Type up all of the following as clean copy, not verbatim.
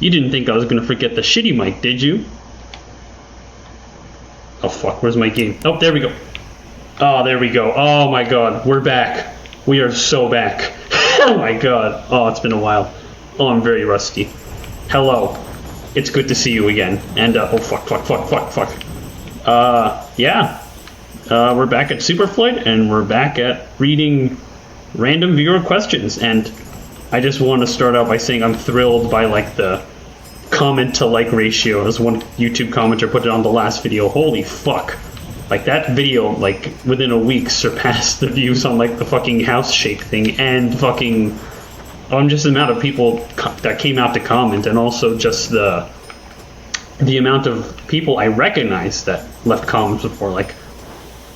You didn't think I was gonna forget the shitty mic, did you? Oh fuck, where's my game? Oh, there we go. Oh, there we go. Oh my god, we're back. We are so back. Oh my god. Oh, it's been a while. Oh, I'm very rusty. Hello. It's good to see you again. And, oh fuck. Yeah. We're back at Superflight, and we're back at reading random viewer questions. And I just want to start out by saying I'm thrilled by, like, the comment to like ratio. As one YouTube commenter put it on the last video. Holy fuck. Like, that video, like, within a week surpassed the views on, like, the fucking house shake thing and fucking... just the amount of people that came out to comment, and also just the amount of people I recognize that left comments before. Like,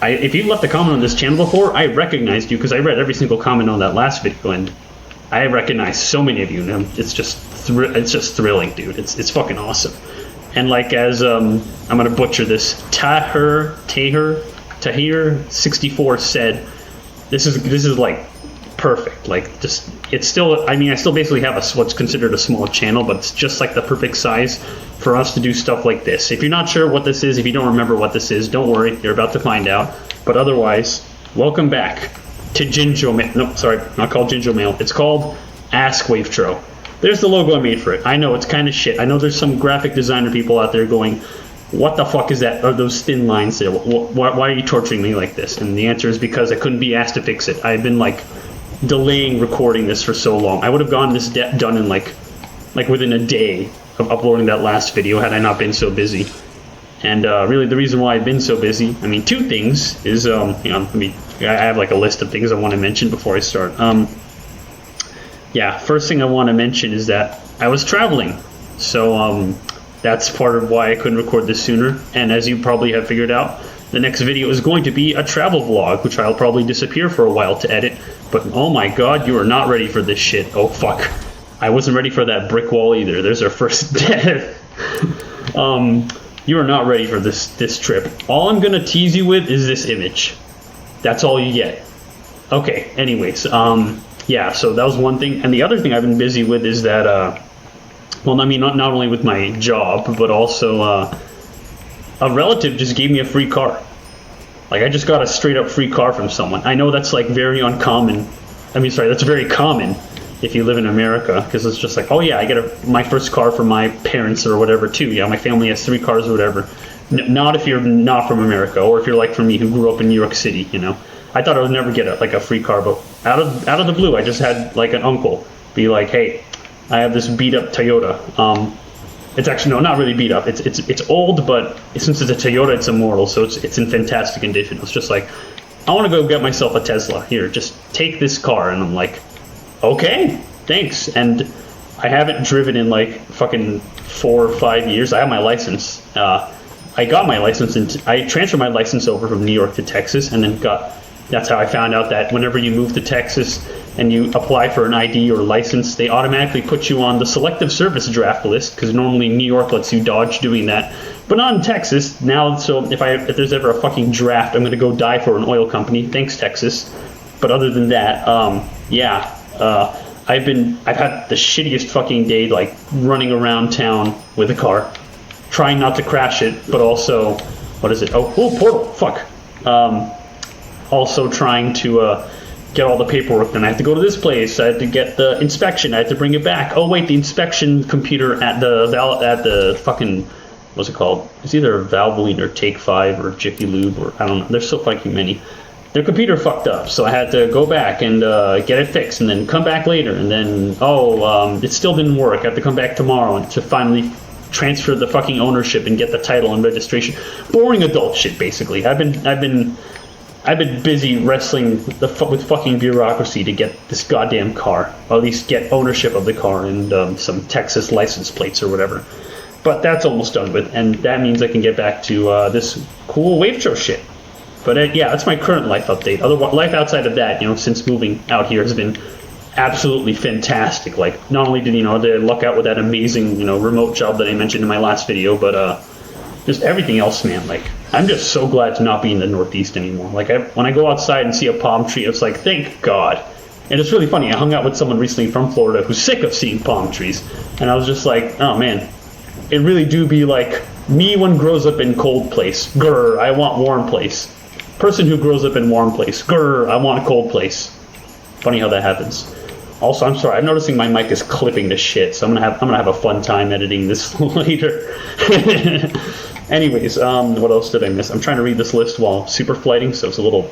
if you left a comment on this channel before, I recognized you because I read every single comment on that last video, and I recognize so many of you. And it's just thrilling, dude. It's fucking awesome. And like, as I'm gonna butcher this, Tahir 64 said, this is like perfect. Like, just, it's still, I mean, I still basically have what's considered a small channel, but it's just like the perfect size for us to do stuff like this. If you're not sure what this is, if you don't remember what this is, don't worry, you're about to find out. But otherwise, welcome back to Jinjo Mail. No, sorry, not called Jinjo Mail. It's called Ask Wavetro. There's the logo I made for it. I know, it's kind of shit. I know there's some graphic designer people out there going, what the fuck is that? Are those thin lines there? Why are you torturing me like this? And the answer is because I couldn't be asked to fix it. I've been, like, delaying recording this for so long. I would have gotten this done in like within a day of uploading that last video had I not been so busy. And really the reason why I've been so busy, I mean, two things is, I have like a list of things I want to mention before I start. Yeah, first thing I want to mention is that I was traveling. So that's part of why I couldn't record this sooner. And as you probably have figured out, the next video is going to be a travel vlog, which I'll probably disappear for a while to edit. But oh my god, you are not ready for this shit. Oh fuck. I wasn't ready for that brick wall either. There's our first death. You are not ready for this trip. All I'm gonna tease you with is this image. That's all you get. Okay, anyways, yeah, so that was one thing. And the other thing I've been busy with is that, well, I mean, not only with my job, but also, a relative just gave me a free car. Like, I just got a straight up free car from someone. I know that's like very uncommon. I mean, sorry, that's very common if you live in America, because it's just like, oh yeah, I get my first car from my parents or whatever too. Yeah, my family has 3 cars or whatever. Not if you're not from America, or if you're like from me who grew up in New York City, you know. I thought I would never get a free car, but out of the blue, I just had like an uncle be like, hey, I have this beat up Toyota. It's actually, no, not really beat up. It's old, but since it's a Toyota, it's immortal, so it's in fantastic condition. It's just like, I want to go get myself a Tesla. Here, just take this car. And I'm like, okay, thanks. And I haven't driven in like fucking 4 or 5 years. I have my license. I got my license, and I transferred my license over from New York to Texas, and then that's how I found out that whenever you move to Texas and you apply for an ID or license, they automatically put you on the selective service draft list, because normally New York lets you dodge doing that, but not in Texas now. So if there's ever a fucking draft, I'm gonna go die for an oil company. Thanks, Texas. But other than that, yeah, I've had the shittiest fucking day, like running around town with a car, trying not to crash it, but also, what is it? Oh, portal. Fuck. Also trying to get all the paperwork done. I have to go to this place. I had to get the inspection. I had to bring it back. Oh wait, the inspection computer at the fucking, what's it called? It's either Valvoline or Take 5 or Jiffy Lube, or I don't know. There's so fucking many. Their computer fucked up, so I had to go back and get it fixed, and then come back later, and then it still didn't work. I have to come back tomorrow to finally transfer the fucking ownership and get the title and registration. Boring adult shit, basically. I've been busy wrestling with fucking bureaucracy to get this goddamn car, or at least get ownership of the car and some Texas license plates or whatever. But that's almost done with, and that means I can get back to this cool wavetro shit. But yeah, that's my current life update. Life outside of that, you know, since moving out here has been absolutely fantastic. Like, not only did I luck out with that amazing, remote job that I mentioned in my last video, but just everything else, man. Like, I'm just so glad to not be in the Northeast anymore. Like, when I go outside and see a palm tree, it's like, thank God. And it's really funny. I hung out with someone recently from Florida who's sick of seeing palm trees, and I was just like, oh man, it really do be like me when grows up in cold place. Grr, I want warm place. Person who grows up in warm place. Grr, I want a cold place. Funny how that happens. Also, I'm sorry. I'm noticing my mic is clipping to shit, so I'm gonna have a fun time editing this later. Anyways, what else did I miss? I'm trying to read this list while super flighting, so it's a little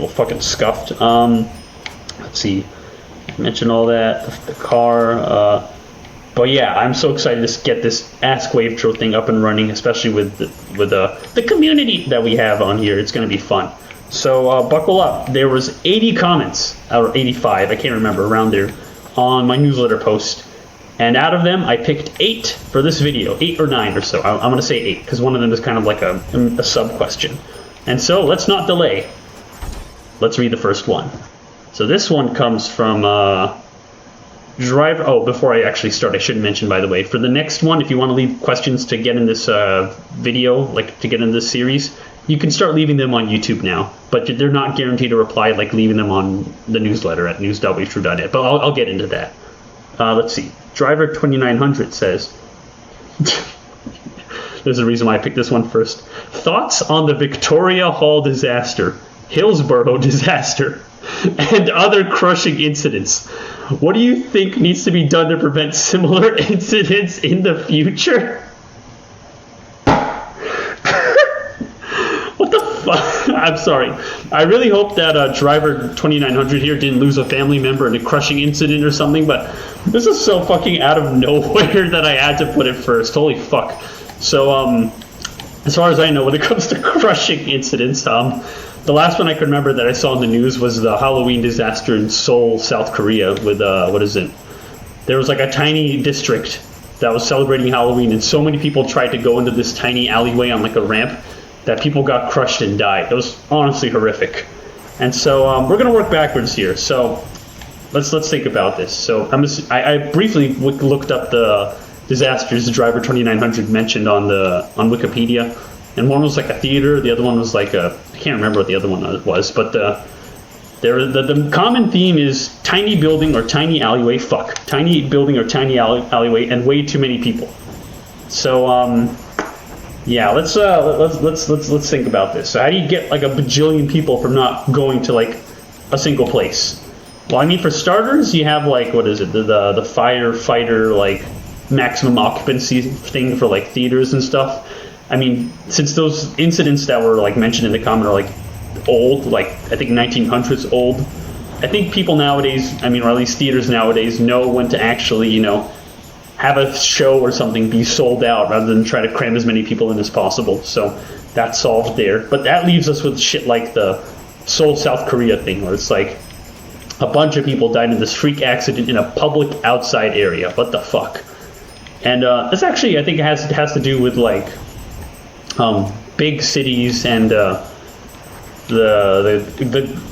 fucking scuffed. Let's see. I mentioned all that. The car. But yeah, I'm so excited to get this Ask Wavetro thing up and running, especially with the community that we have on here. It's going to be fun. So buckle up. There was 80 comments, or 85, I can't remember, around there, on my newsletter post. And out of them, I picked 8 for this video, 8 or 9 or so. I'm going to say 8, because one of them is kind of like a sub-question. And so let's not delay. Let's read the first one. So this one comes from Driver. Oh, before I actually start, I should mention, by the way, for the next one, if you want to leave questions to get in this video, like to get in this series, you can start leaving them on YouTube now. But they're not guaranteed a reply like leaving them on the newsletter at news.wavetro.net. But I'll get into that. Let's see. Driver 2900 says, there's a reason why I picked this one first. Thoughts on the Victoria Hall disaster, Hillsborough disaster, and other crushing incidents. What do you think needs to be done to prevent similar incidents in the future? What the fuck? I'm sorry. I really hope that Driver 2900 here didn't lose a family member in a crushing incident or something, but this is so fucking out of nowhere that I had to put it first. Holy fuck. So, as far as I know, when it comes to crushing incidents, the last one I could remember that I saw in the news was the Halloween disaster in Seoul, South Korea with, what is it? There was like a tiny district that was celebrating Halloween, and so many people tried to go into this tiny alleyway on like a ramp that people got crushed and died. It was honestly horrific. And so we're going to work backwards here. So let's think about this. So I briefly looked up the disasters the Driver 2900 mentioned on Wikipedia. And one was like a theater, the other one was like I can't remember what the other one was, but the common theme is tiny building or tiny alleyway, tiny building or tiny alleyway, and way too many people. So yeah, let's think about this. So how do you get like a bajillion people from not going to like a single place? Well, I mean, for starters, you have like, what is it, the firefighter like maximum occupancy thing for like theaters and stuff. I mean, since those incidents that were like mentioned in the comment are like old, like I think 1900s old, I think people nowadays, I mean, or at least theaters nowadays, know when to actually, you know, have a show or something be sold out rather than try to cram as many people in as possible. So that's solved there. But that leaves us with shit like the Seoul, South Korea thing, where it's like a bunch of people died in this freak accident in a public outside area. What the fuck? And this actually, I think, has to do with like big cities and I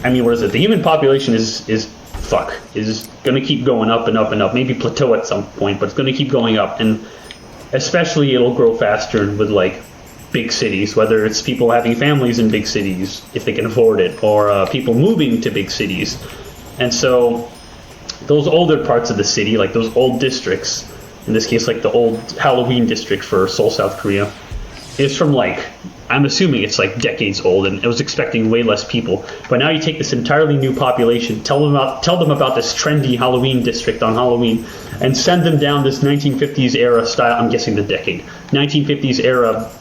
mean, what is it? The human population is going to keep going up and up and up. Maybe plateau at some point, but it's going to keep going up, and especially it'll grow faster with like big cities. Whether it's people having families in big cities if they can afford it, or people moving to big cities, and so those older parts of the city, like those old districts, in this case, like the old Halloween district for Seoul, South Korea, is from like, I'm assuming it's like decades old, and it was expecting way less people. But now you take this entirely new population, tell them about this trendy Halloween district on Halloween, and send them down this 1950s era style. I'm guessing the decade, 1950s era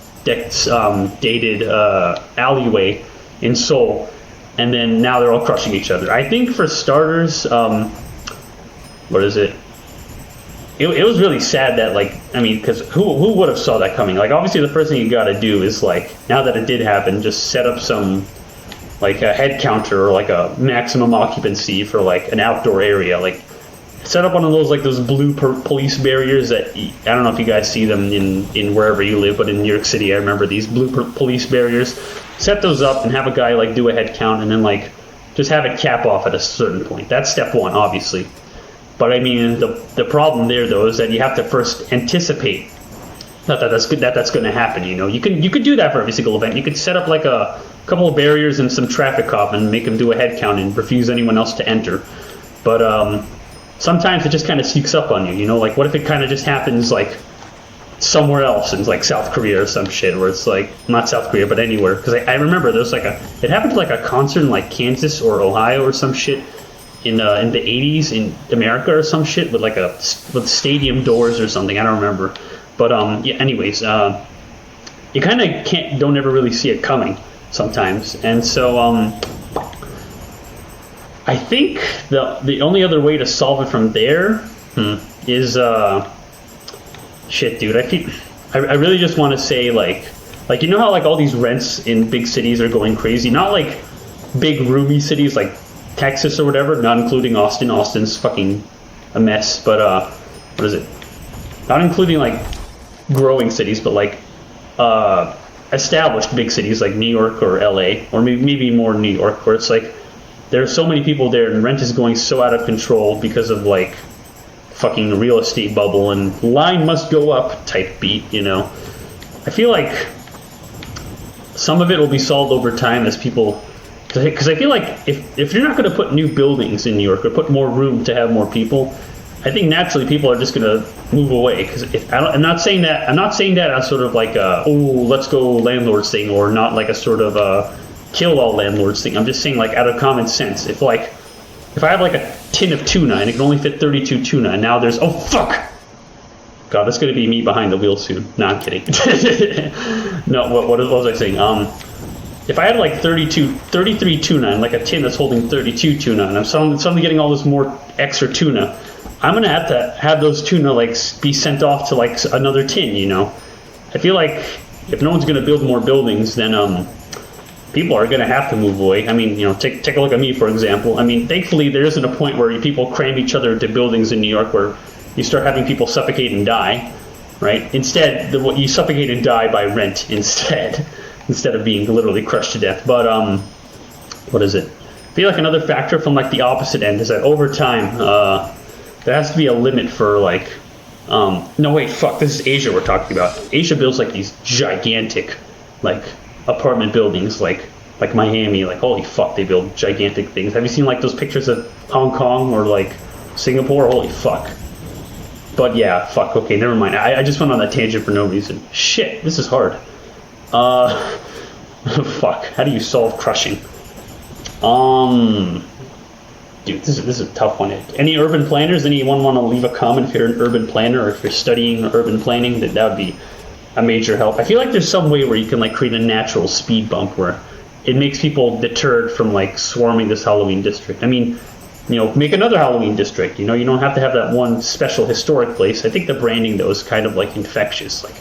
dated alleyway in Seoul, and then now they're all crushing each other. I think for starters, what is it? It was really sad that, like, I mean, because who would have saw that coming? Like, obviously the first thing you got to do is, like, now that it did happen, just set up some, like, a head counter or, like, a maximum occupancy for, like, an outdoor area. Like, set up one of those, like, those blue police barriers that, I don't know if you guys see them in wherever you live, but in New York City, I remember these blue police barriers. Set those up and have a guy, like, do a head count and then, like, just have it cap off at a certain point. That's step one, obviously. But I mean, the problem there though is that you have to first anticipate that's going to happen. You know, you could do that for every single event. You could set up like a couple of barriers and some traffic cop and make them do a head count and refuse anyone else to enter. But sometimes it just kind of sneaks up on you, you know? Like, what if it kind of just happens, like, somewhere else in, like, South Korea or some shit, where it's, like, not South Korea, but anywhere. Because I remember there was, like, it happened to, like, a concert in, like, Kansas or Ohio or some shit in the 80s in America or some shit with, like, with stadium doors or something. I don't remember. But, yeah, anyways, you kind of don't ever really see it coming sometimes. And so, I think the only other way to solve it from there is shit, dude. I really just want to say like you know how like all these rents in big cities are going crazy. Not like big roomy cities like Texas or whatever. Not including Austin. Austin's fucking a mess. But what is it? Not including like growing cities, but like established big cities like New York or LA, or maybe more New York, where it's like there are so many people there and rent is going so out of control because of like fucking real estate bubble and line must go up type beat, you know. I feel like some of it will be solved over time as people, because I feel like if you're not going to put new buildings in New York or put more room to have more people, I think naturally people are just going to move away. Because I'm not saying that as sort of like a, oh, let's go landlords thing, or not like a sort of kill all landlords thing. I'm just saying like out of common sense. If I have like a tin of tuna and it can only fit 32 tuna, and now there's, oh fuck, god, that's gonna be me behind the wheel soon. No, I'm kidding. No, what was I saying? If I had like 33 tuna and like a tin that's holding 32 tuna, and I'm suddenly getting all this more extra tuna, I'm gonna have to have those tuna like be sent off to like another tin, you know. I feel like if no one's gonna build more buildings, then people are going to have to move away. I mean, you know, take a look at me, for example. I mean, thankfully, there isn't a point where people cram each other into buildings in New York where you start having people suffocate and die, right? Instead, you suffocate and die by rent instead of being literally crushed to death. But, what is it? I feel like another factor from, like, the opposite end is that over time, there has to be a limit for, like, no, wait, fuck, this is Asia we're talking about. Asia builds, like, these gigantic, like, apartment buildings like Miami, like holy fuck, they build gigantic things. Have you seen like those pictures of Hong Kong or like Singapore? Holy fuck. But yeah, fuck, okay, never mind. I just went on that tangent for no reason. Shit, this is hard. Fuck, how do you solve crushing? Dude, this is a tough one. Any urban planners? Anyone want to leave a comment if you're an urban planner or if you're studying urban planning? That would be a major help. I feel like there's some way where you can like create a natural speed bump where it makes people deterred from like swarming this Halloween district. I mean, you know, make another Halloween district. You know, you don't have to have that one special historic place. I think the branding though is kind of like infectious. Like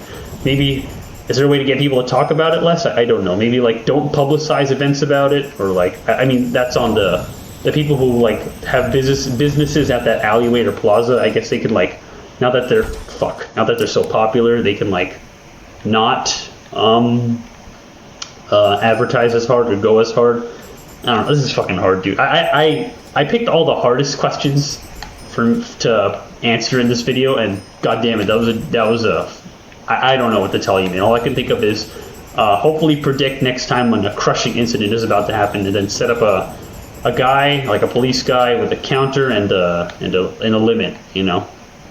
maybe is there a way to get people to talk about it less? I don't know. Maybe like don't publicize events about it, or like I mean that's on the people who like have businesses at that alleyway or plaza. I guess they could like now that they're so popular, they can like not advertise as hard or go as hard. I don't know. This is fucking hard, dude. I picked all the hardest questions to answer in this video, and god damn it, that was a I don't know what to tell you, man. All I can think of is hopefully predict next time when a crushing incident is about to happen, and then set up a guy like a police guy with a counter and a limit, you know.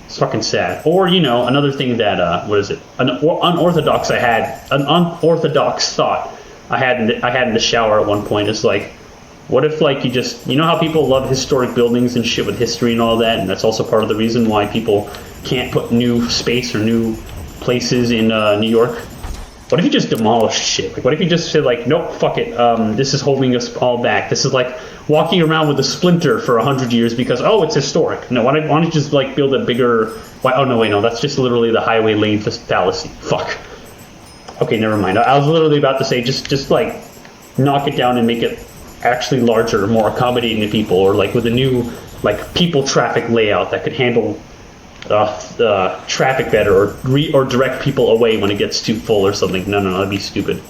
It's fucking sad. Or, you know, another thing that, what is it? An unorthodox thought I had in the shower at one point is like, what if like you know how people love historic buildings and shit with history and all that, and that's also part of the reason why people can't put new space or new places in New York? What if you just demolished shit? Like, what if you just said like, nope, fuck it, this is holding us all back. This is like walking around with a splinter for 100 years because, oh, it's historic. No, why don't you just like build a bigger, oh no, wait, no, that's just literally the highway lane fallacy. Fuck. Okay, never mind. I was literally about to say just like knock it down and make it actually larger, more accommodating to people, or like with a new like people traffic layout that could handle traffic better, or direct people away when it gets too full or something. No, that'd be stupid.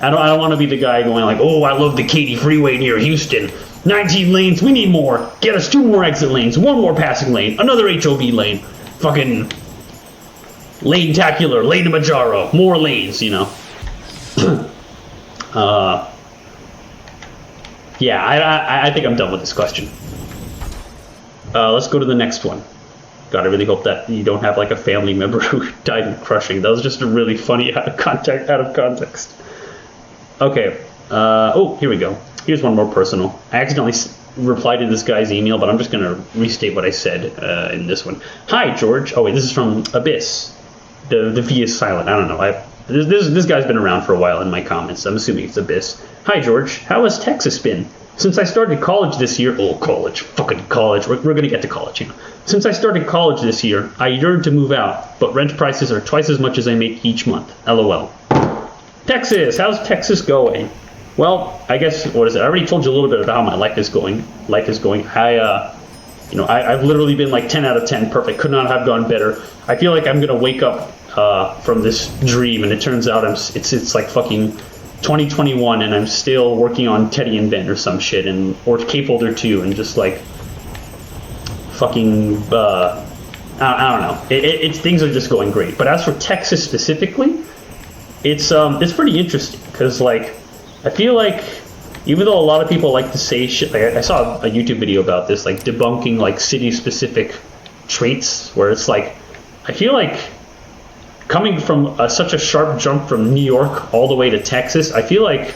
I don't want to be the guy going like, oh, I love the Katy Freeway near Houston. 19 lanes, we need more. Get us 2 more exit lanes, 1 more passing lane, another HOV lane. Fucking lane-tacular, lane to Majaro, more lanes, you know. Yeah, I think I'm done with this question. Let's go to the next one. God, I really hope that you don't have like a family member who died in crushing. That was just a really funny out of context. Okay. Oh, here we go. Here's one more personal. I accidentally replied to this guy's email, but I'm just going to restate what I said in this one. Hi, George. Oh, wait, this is from Abyss. The V is silent. I don't know. This guy's been around for a while in my comments. I'm assuming it's Abyss. Hi, George. How has Texas been? Since I started college this year, fucking college. We're going to get to college, you know. Since I started college this year, I yearned to move out, but rent prices are twice as much as I make each month. LOL. Texas, how's Texas going? Well, I guess, what is it? I already told you a little bit about how my life is going. I've literally been like 10 out of 10, perfect. Could not have gone better. I feel like I'm going to wake up from this dream, and it turns out it's like fucking 2021, and I'm still working on Teddy and Ben or some shit, or Cape Holder 2, and just like fucking I don't know. Things are just going great. But as for Texas specifically, it's pretty interesting because like I feel like even though a lot of people like to say shit, like I saw a YouTube video about this, like debunking like city specific traits, where it's like I feel like coming from such a sharp jump from New York all the way to Texas, I feel like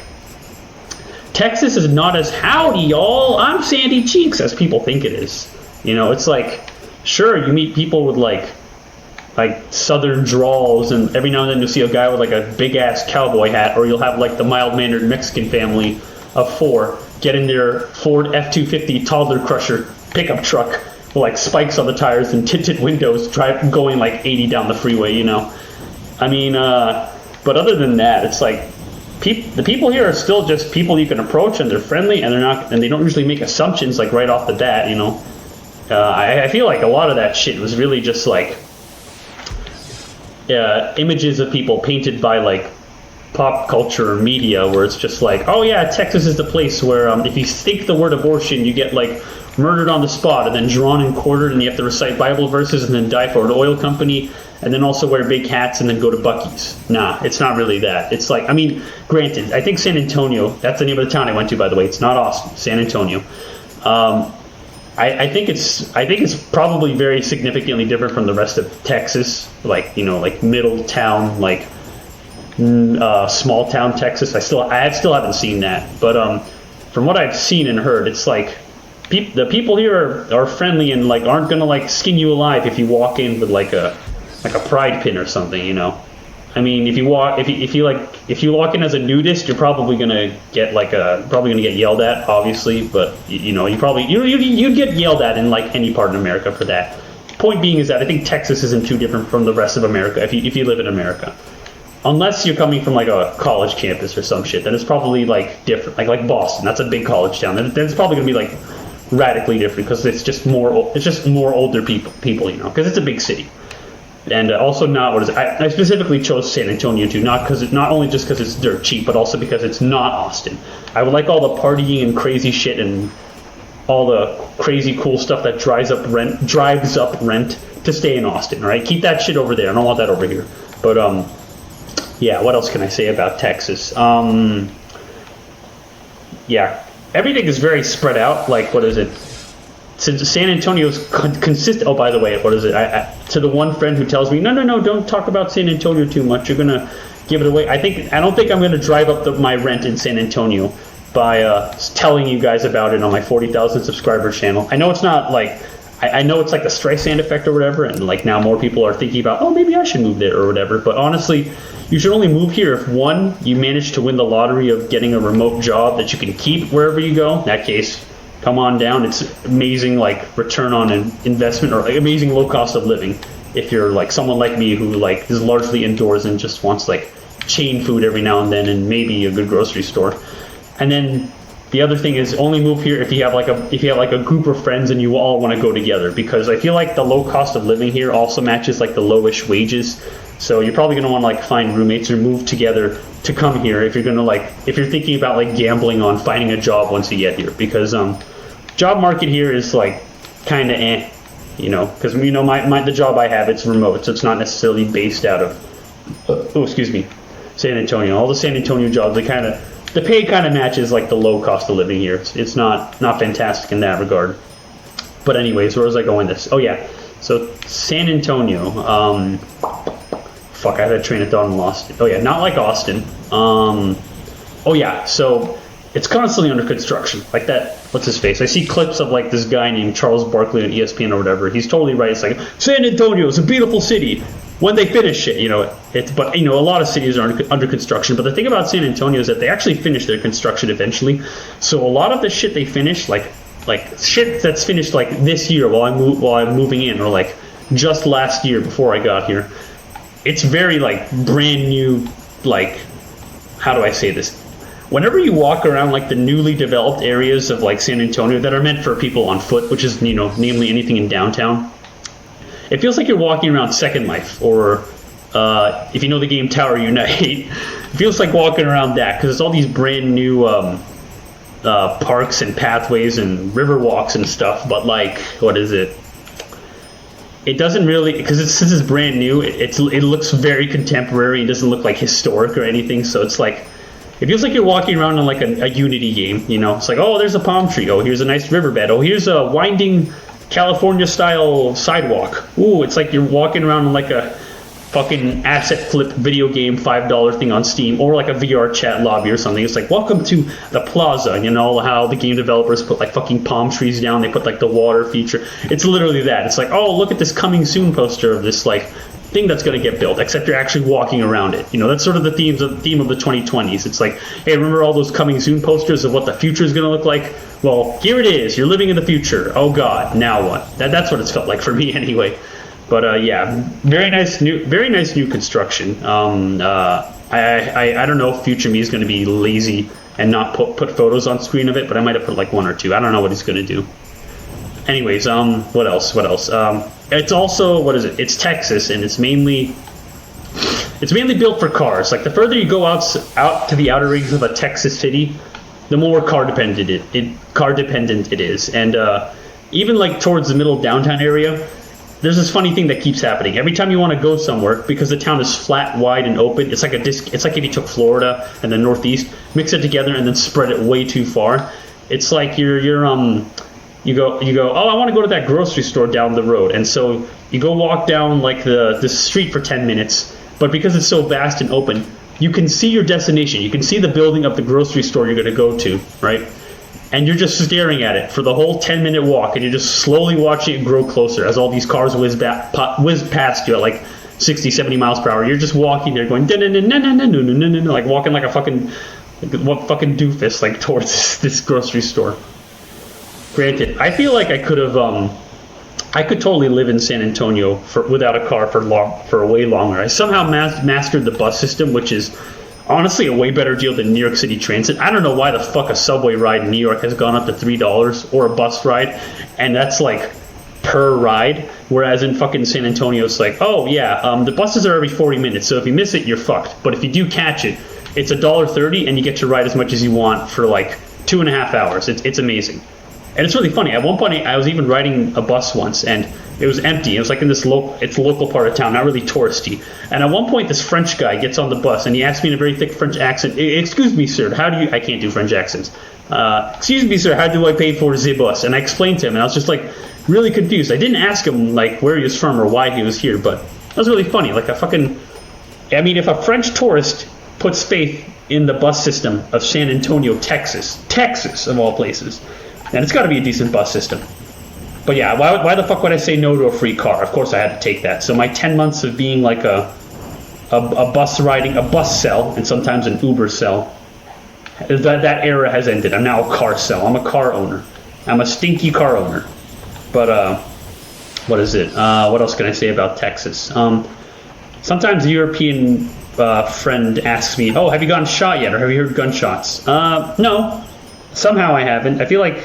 Texas is not as howdy, y'all, I'm sandy cheeks as people think it is. You know, it's like, sure, you meet people with like southern drawls, and every now and then you'll see a guy with like a big ass cowboy hat, or you'll have like the mild-mannered Mexican family of 4 get in their Ford F-250 toddler crusher pickup truck with like spikes on the tires and tinted windows, going like 80 down the freeway, you know. I mean, but other than that, it's like the people here are still just people you can approach, and they're friendly, and they don't usually make assumptions like right off the bat, you know. I feel like a lot of that shit was really just like images of people painted by like pop culture or media, where it's just like, oh yeah, Texas is the place where if you think the word abortion, you get like murdered on the spot and then drawn and quartered, and you have to recite Bible verses and then die for an oil company, and then also wear big hats and then go to Buc-ee's. Nah, it's not really that. It's like, I mean, granted, I think San Antonio, that's the name of the town I went to, by the way. It's not Austin, San Antonio. I think it's probably very significantly different from the rest of Texas, like, you know, like middle town, like small town Texas. I still haven't seen that, but from what I've seen and heard, it's like the people here are friendly and like aren't gonna like skin you alive if you walk in with like a pride pin or something, you know. I mean, if you walk in as a nudist, you're probably gonna get yelled at, obviously. But you'd get yelled at in like any part of America for that. Point being is that I think Texas isn't too different from the rest of America if you live in America, unless you're coming from like a college campus or some shit. Then it's probably like different, like Boston. That's a big college town. Then it's probably gonna be like radically different because it's just more older people, you know, because it's a big city. And also I specifically chose San Antonio too, not only just because it's dirt cheap, but also because it's not Austin. I would like all the partying and crazy shit and all the crazy cool stuff that drives up rent to stay in Austin, right? Keep that shit over there. I don't want that over here. But yeah, what else can I say about Texas? Yeah, everything is very spread out. Like, what is it? Since San Antonio's consistent. Oh, by the way, what is it? To the one friend who tells me, no, don't talk about San Antonio too much. You're gonna give it away. I don't think I'm gonna drive up my rent in San Antonio by telling you guys about it on my 40,000 subscriber channel. I know it's not like I know it's like the Streisand effect or whatever, and like now more people are thinking about, oh, maybe I should move there or whatever. But honestly, you should only move here if, one, you manage to win the lottery of getting a remote job that you can keep wherever you go. In that case, come on down. It's amazing, like, return on an investment, or like amazing low cost of living if you're like someone like me who like is largely indoors and just wants like chain food every now and then and maybe a good grocery store. And then the other thing is, only move here if you have like a group of friends and you all want to go together, because I feel like the low cost of living here also matches like the lowish wages. So you're probably going to want to like find roommates or move together to come here if you're thinking about like gambling on finding a job once you get here, because job market here is like kind of you know, because you know the job I have, it's remote, so it's not necessarily based out of San Antonio. All the San Antonio jobs, the pay kind of matches like the low cost of living here. It's not fantastic in that regard. But anyways, where was I going with this? Oh yeah, so San Antonio. Fuck, I had a train of thought and lost it. Oh yeah, not like Austin. Oh yeah, so it's constantly under construction. Like that, what's his face? I see clips of like this guy named Charles Barkley on ESPN or whatever. He's totally right. It's like, San Antonio is a beautiful city when they finish it, but a lot of cities are under construction. But the thing about San Antonio is that they actually finish their construction eventually. So a lot of the shit they finish, like shit that's finished like this year while I'm moving in, or like just last year before I got here, it's very like brand new. Like, how do I say this? Whenever you walk around like the newly developed areas of like San Antonio that are meant for people on foot, which is namely anything in downtown, it feels like you're walking around Second Life, or if you know the game Tower Unite, it feels like walking around that, because it's all these brand new parks and pathways and river walks and stuff. But like, what is it? It doesn't really, because since it's brand new, it looks very contemporary. It doesn't look like historic or anything. So it's like, it feels like you're walking around in like a Unity game. It's like, oh, there's a palm tree. Oh, here's a nice riverbed. Oh, here's a winding California-style sidewalk. Ooh, it's like you're walking around in like a fucking asset flip video game $5 thing on Steam, or like a VR chat lobby or something. It's like, welcome to the plaza. How the game developers put like fucking palm trees down. They put like the water feature. It's literally that. It's like, oh, look at this coming soon poster of this like thing that's going to get built, except you're actually walking around it. That's sort of the theme of the 2020s. It's like, hey, remember all those coming soon posters of what the future is going to look like? Well, here it is. You're living in the future. Oh God, now what? That's what it's felt like for me anyway. But yeah, very nice new construction. I don't know if future me is going to be lazy and not put photos on screen of it, but I might have put like one or two. I don't know what he's going to do. Anyways, what else? It's also, what is it? It's Texas, and it's mainly built for cars. Like the further you go out to the outer rings of a Texas city, the more car dependent it is. And even like towards the middle downtown area, there's this funny thing that keeps happening. Every time you want to go somewhere, because the town is flat, wide, and open, it's like a disc. It's like if you took Florida and the Northeast, mix it together, and then spread it way too far. It's like you go, oh, I want to go to that grocery store down the road, and so you go walk down like the street for 10 minutes. But because it's so vast and open, you can see your destination. You can see the building of the grocery store you're going to go to, right? And you're just staring at it for the whole 10-minute walk, and you're just slowly watching it grow closer as all these cars whiz past you at like 60, 70 miles per hour. You're just walking there going, like walking like a fucking doofus, like towards this grocery store. Granted, I feel like I could totally live in San Antonio without a car for way longer. I somehow mastered the bus system, which is honestly a way better deal than New York City Transit. I don't know why the fuck a subway ride in New York has gone up to $3, or a bus ride, and that's like per ride. Whereas in fucking San Antonio, it's like, oh yeah, the buses are every 40 minutes, so if you miss it, you're fucked. But if you do catch it, it's $1.30, and you get to ride as much as you want for like 2.5 hours. It's amazing. And it's really funny. At one point, I was even riding a bus once, and it was empty. It was like in this local part of town, not really touristy. And at one point, this French guy gets on the bus, and he asks me in a very thick French accent, "Excuse me, sir, I can't do French accents. Excuse me, sir, how do I pay for the bus?" And I explained to him, and I was just like really confused. I didn't ask him like where he was from or why he was here, but that was really funny. Like if a French tourist puts faith in the bus system of San Antonio, Texas of all places, and it's got to be a decent bus system. But yeah, why the fuck would I say no to a free car? Of course I had to take that. So my 10 months of being like a bus cell, and sometimes an Uber cell, that era has ended. I'm now a car cell. I'm a car owner. I'm a stinky car owner. But what is it? What else can I say about Texas? Sometimes a European friend asks me, "Oh, have you gotten shot yet, or have you heard gunshots?" No. Somehow I haven't. I feel like,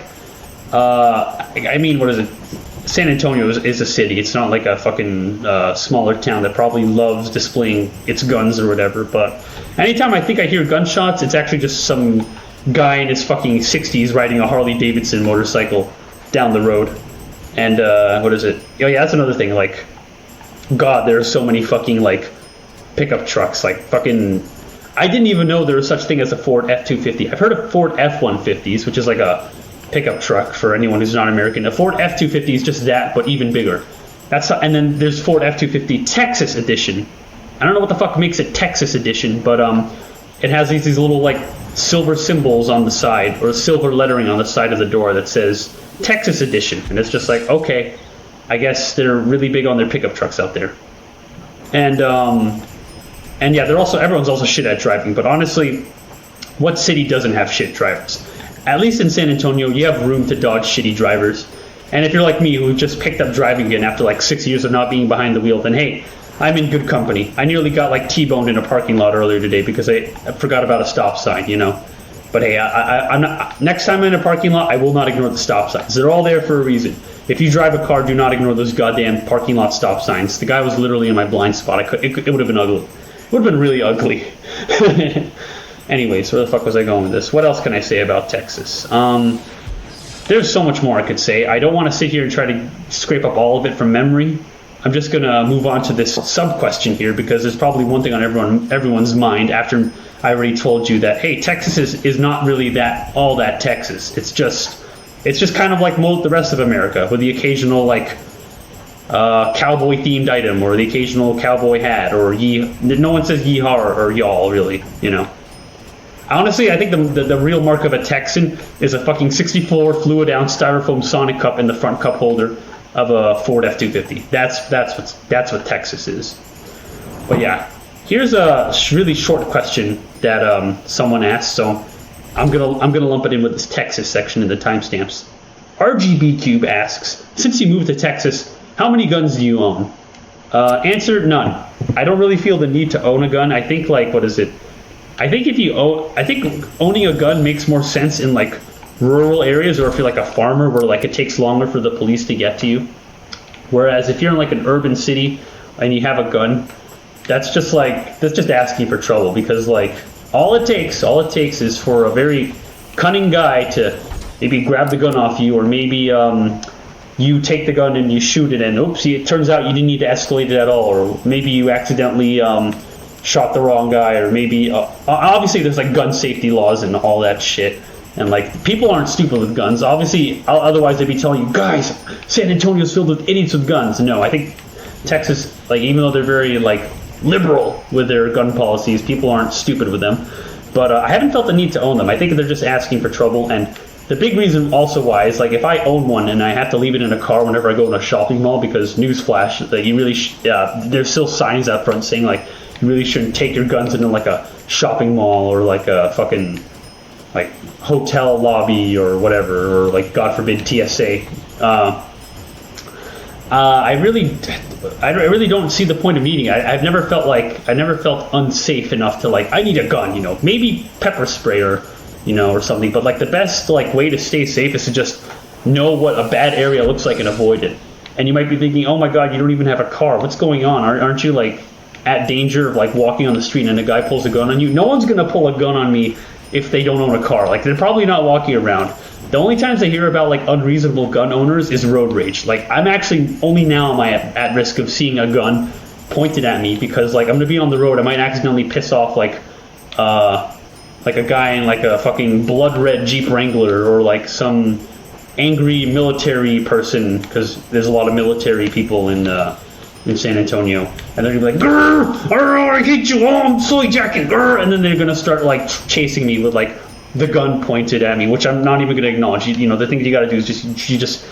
what is it? San Antonio is a city. It's not like a fucking smaller town that probably loves displaying its guns or whatever. But anytime I think I hear gunshots, it's actually just some guy in his fucking 60s riding a Harley Davidson motorcycle down the road. And what is it? Oh yeah, that's another thing. Like, God, there are so many fucking like pickup trucks. Like fucking, I didn't even know there was such thing as a Ford F-250. I've heard of Ford F-150s, which is like a pickup truck for anyone who's not American. A Ford F-250 is just that, but even bigger. And then there's Ford F-250 Texas Edition. I don't know what the fuck makes it Texas Edition, but it has these little like silver symbols on the side, or silver lettering on the side of the door that says Texas Edition, and it's just like, okay, I guess they're really big on their pickup trucks out there. And yeah, everyone's also shit at driving, but honestly, what city doesn't have shit drivers? At least in San Antonio, you have room to dodge shitty drivers. And if you're like me, who just picked up driving again after like 6 years of not being behind the wheel, then hey, I'm in good company. I nearly got like T-boned in a parking lot earlier today because I forgot about a stop sign, you know. But hey, I'm not. Next time I'm in a parking lot, I will not ignore the stop signs. They're all there for a reason. If you drive a car, do not ignore those goddamn parking lot stop signs. The guy was literally in my blind spot. It would have been ugly. It would have been really ugly. Anyways, where the fuck was I going with this? What else can I say about Texas? There's so much more I could say. I don't want to sit here and try to scrape up all of it from memory. I'm just going to move on to this sub-question here because there's probably one thing on everyone's mind after I already told you that, hey, Texas is not really all that Texas. It's just kind of like the rest of America with the occasional like cowboy-themed item or the occasional cowboy hat or no one says yeehaw or y'all, really, you know. Honestly, I think the real mark of a Texan is a fucking 64 fluid-ounce styrofoam Sonic cup in the front cup holder of a Ford F-250. That's what Texas is. But yeah, here's a really short question that someone asked, so I'm gonna lump it in with this Texas section in the timestamps. RGB Cube asks, since you moved to Texas, how many guns do you own? Answer: none. I don't really feel the need to own a gun. I think like I think owning a gun makes more sense in like rural areas, or if you're like a farmer where like it takes longer for the police to get to you. Whereas if you're in like an urban city and you have a gun, that's just asking for trouble, because like all it takes is for a very cunning guy to maybe grab the gun off you, or maybe you take the gun and you shoot it and oopsie, it turns out you didn't need to escalate it at all, or maybe you accidentally shot the wrong guy, or maybe obviously there's like gun safety laws and all that shit, and like people aren't stupid with guns, obviously, otherwise they'd be telling you, guys, San Antonio's filled with idiots with guns. No, I think Texas, like, even though they're very like liberal with their gun policies, people aren't stupid with them. But I haven't felt the need to own them. I think they're just asking for trouble. And the big reason also why is, like, if I own one and I have to leave it in a car whenever I go in a shopping mall, because newsflash, that you really there's still signs out front saying like you really shouldn't take your guns into like a shopping mall or like a fucking like hotel lobby or whatever, or like God forbid TSA. I really don't see the point of needing it. I never felt unsafe enough to like, I need a gun, you know, maybe pepper spray or, you know, or something. But like the best like way to stay safe is to just know what a bad area looks like and avoid it. And you might be thinking, oh my God, you don't even have a car. What's going on? Aren't you like at danger of like walking on the street and a guy pulls a gun on you? No one's gonna pull a gun on me if they don't own a car. Like, they're probably not walking around. The only times I hear about like unreasonable gun owners is road rage. Like, I'm actually only now am I at risk of seeing a gun pointed at me, because like I'm gonna be on the road, I might accidentally piss off like a guy in like a fucking blood red Jeep Wrangler, or like some angry military person, because there's a lot of military people in San Antonio, and they're gonna be like, grr, I hate you, I'm soy jacking, grr, and then they're gonna start like chasing me with like the gun pointed at me, which I'm not even gonna acknowledge. You know, the thing you gotta do is just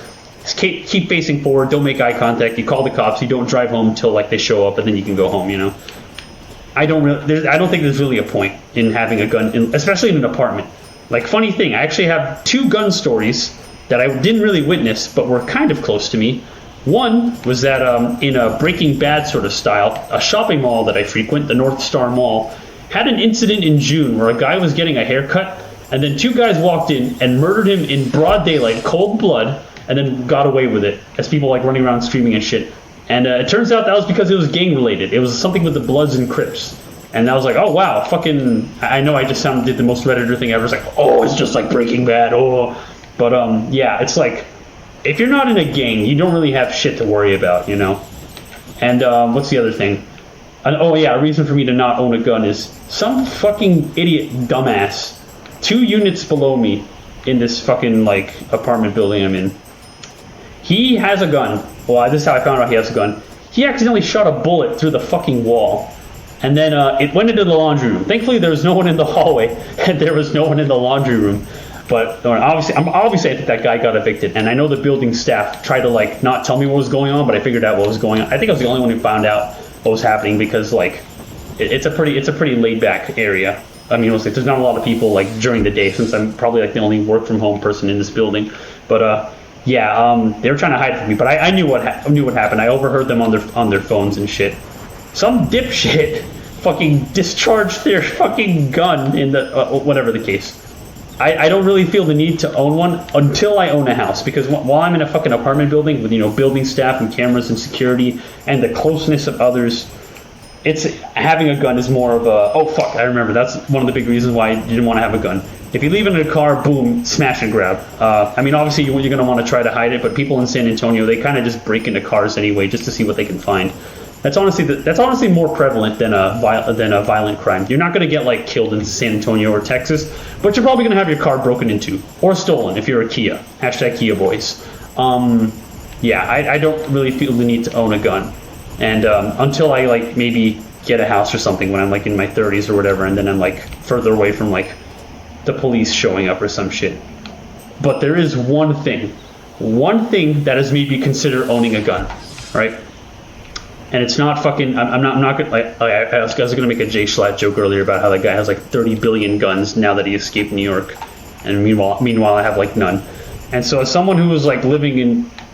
keep facing forward, don't make eye contact, you call the cops, you don't drive home until like they show up, and then you can go home, you know. I don't think there's really a point in having a gun, especially in an apartment. Like, funny thing, I actually have 2 gun stories that I didn't really witness, but were kind of close to me. One was that in a Breaking Bad sort of style, a shopping mall that I frequent, the North Star Mall, had an incident in June where a guy was getting a haircut, and then 2 guys walked in and murdered him in broad daylight, cold blood, and then got away with it, as people like running around screaming and shit. And it turns out that was because it was gang related. It was something with the Bloods and Crips. And I was like, oh wow, fucking, I know I just did the most Redditor thing ever. It's like, oh, it's just like Breaking Bad, oh. But yeah, it's like, if you're not in a gang, you don't really have shit to worry about, you know? And what's the other thing? Oh yeah, a reason for me to not own a gun is some fucking idiot dumbass 2 units below me in this fucking like apartment building I'm in. He has a gun. Well, this is how I found out he has a gun. He accidentally shot a bullet through the fucking wall, and then it went into the laundry room. Thankfully, there was no one in the hallway, and there was no one in the laundry room. But obviously, I think that guy got evicted, and I know the building staff tried to like not tell me what was going on, but I figured out what was going on. I think I was the only one who found out what was happening because like it's a pretty laid back area. I mean, there's not a lot of people like during the day since I'm probably like the only work from home person in this building. But yeah, they were trying to hide it from me, but I knew what happened. I overheard them on their phones and shit. Some dipshit fucking discharged their fucking gun in the whatever the case. I don't really feel the need to own one until I own a house, because while I'm in a fucking apartment building with building staff and cameras and security and the closeness of others, it's having a gun is more of a oh fuck, I remember that's one of the big reasons why I didn't want to have a gun. If you leave it in a car, boom, smash and grab. I mean, obviously you're going to want to try to hide it, but people in San Antonio, they kind of just break into cars anyway just to see what they can find. That's honestly more prevalent than a violent crime. You're not going to get like killed in San Antonio or Texas, but you're probably going to have your car broken into or stolen if you're a Kia. Hashtag Kia boys. Yeah, I don't really feel the need to own a gun, and until I like maybe get a house or something when I'm like in my 30s or whatever, and then I'm like further away from like the police showing up or some shit. But there is one thing that has made me consider owning a gun, right? And it's not fucking. I'm not gonna. I was gonna make a Jay Schlatt joke earlier about how that guy has like 30 billion guns now that he escaped New York, and meanwhile I have like none. And so as someone who was like living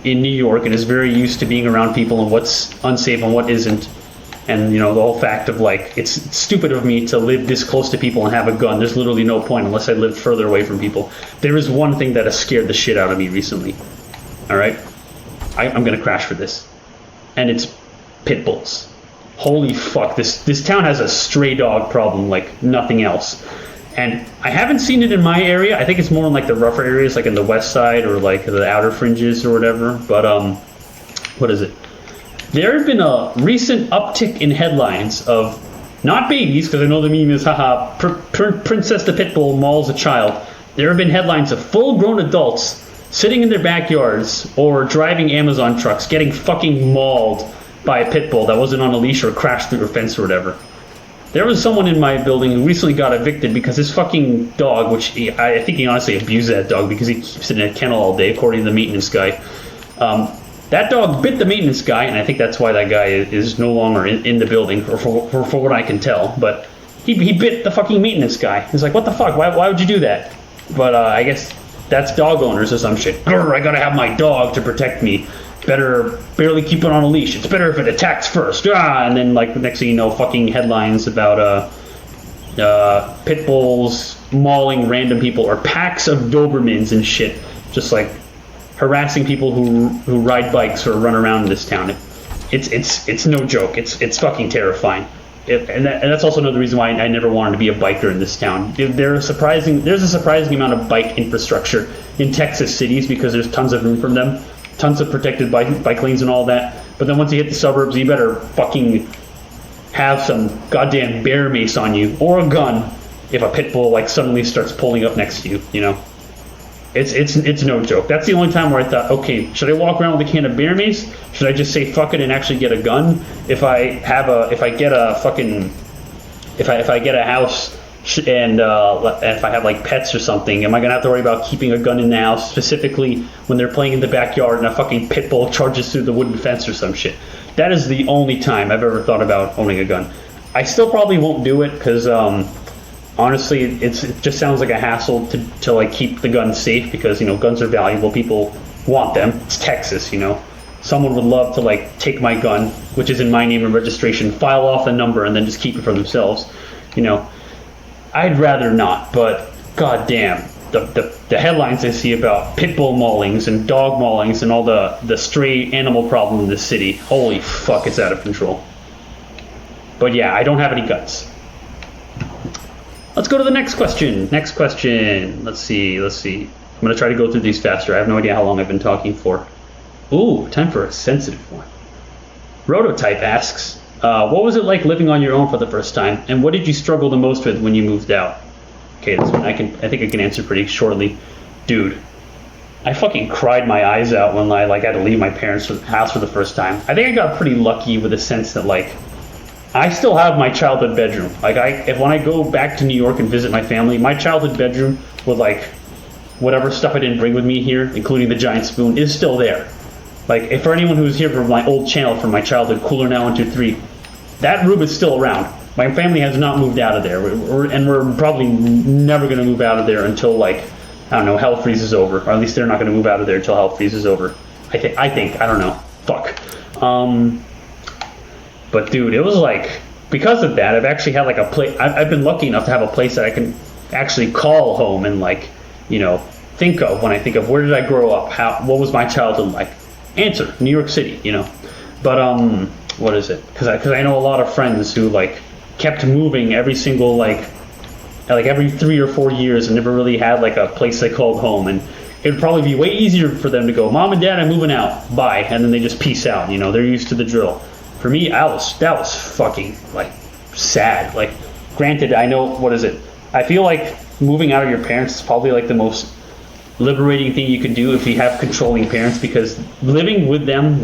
in New York and is very used to being around people and what's unsafe and what isn't, and the whole fact of like it's stupid of me to live this close to people and have a gun. There's literally no point unless I lived further away from people. There is one thing that has scared the shit out of me recently. All right, I'm gonna crash for this, and it's pit bulls. Holy fuck, this town has a stray dog problem like nothing else. And I haven't seen it in my area. I think it's more in like the rougher areas, like in the west side or like the outer fringes or whatever. But what is it? There have been a recent uptick in headlines of not babies, because I know the meme is haha, Princess the Pit Bull mauls a child. There have been headlines of full-grown adults sitting in their backyards or driving Amazon trucks getting fucking mauled by a pit bull that wasn't on a leash or crashed through a fence or whatever. There was someone in my building who recently got evicted because his fucking dog, which I think he honestly abused that dog because he keeps it in a kennel all day, according to the maintenance guy. That dog bit the maintenance guy, and I think that's why that guy is no longer in the building, or for what I can tell. But he bit the fucking maintenance guy. He's like, what the fuck? Why would you do that? But I guess that's dog owners or some shit. Grr, I gotta have my dog to protect me. Better barely keep it on a leash. It's better if it attacks first. And then like the next thing you know, fucking headlines about pit bulls mauling random people or packs of Dobermans and shit, just like harassing people who ride bikes or run around in this town. It's no joke. It's fucking terrifying. And that's also another reason why I never wanted to be a biker in this town. There's a surprising amount of bike infrastructure in Texas cities because there's tons of room for them. Tons of protected bike lanes and all that. But then once you hit the suburbs, you better fucking have some goddamn bear mace on you or a gun if a pit bull like suddenly starts pulling up next to you. It's no joke. That's the only time where I thought, okay, should I walk around with a can of bear mace? Should I just say fuck it and actually get a gun? If I get a house and if I have like pets or something, am I gonna have to worry about keeping a gun in the house, specifically when they're playing in the backyard and a fucking pit bull charges through the wooden fence or some shit? That is the only time I've ever thought about owning a gun. I still probably won't do it because honestly, it just sounds like a hassle to like keep the gun safe because guns are valuable. People want them. It's Texas, Someone would love to like take my gun, which is in my name and registration, file off the number, and then just keep it for themselves. I'd rather not, but goddamn, the headlines I see about pit bull maulings and dog maulings and all the stray animal problem in this city, holy fuck, it's out of control. But yeah, I don't have any guns. Let's go to the next question. Let's see. I'm going to try to go through these faster. I have no idea how long I've been talking for. Ooh, time for a sensitive one. Rototype asks, what was it like living on your own for the first time, and what did you struggle the most with when you moved out? Okay, this one I think I can answer pretty shortly. dude, I fucking cried my eyes out when I had to leave my parents' house for the first time. I think I got pretty lucky with the sense that I still have my childhood bedroom. When I go back to New York and visit my family, my childhood bedroom with whatever stuff I didn't bring with me here, including the giant spoon, is still there. If for anyone who's here from my old channel from my childhood, Cooler Now 123, that room is still around. My family has not moved out of there, and we're probably never going to move out of there until I don't know, hell freezes over, or at least they're not going to move out of there until hell freezes over. I think I don't know. Fuck. But dude, it was because of that, I've actually had a place. I've been lucky enough to have a place that I can actually call home and think of when I think of where did I grow up, what was my childhood like. Answer: New York City, But what is it? Because I know a lot of friends who kept moving every single every 3 or 4 years and never really had a place they called home, and it would probably be way easier for them to go, Mom and Dad, I'm moving out, bye, and then they just peace out. They're used to the drill. For me, that was fucking sad. Granted, I know, what is it? I feel like moving out of your parents is probably the most liberating thing you can do if you have controlling parents, because living with them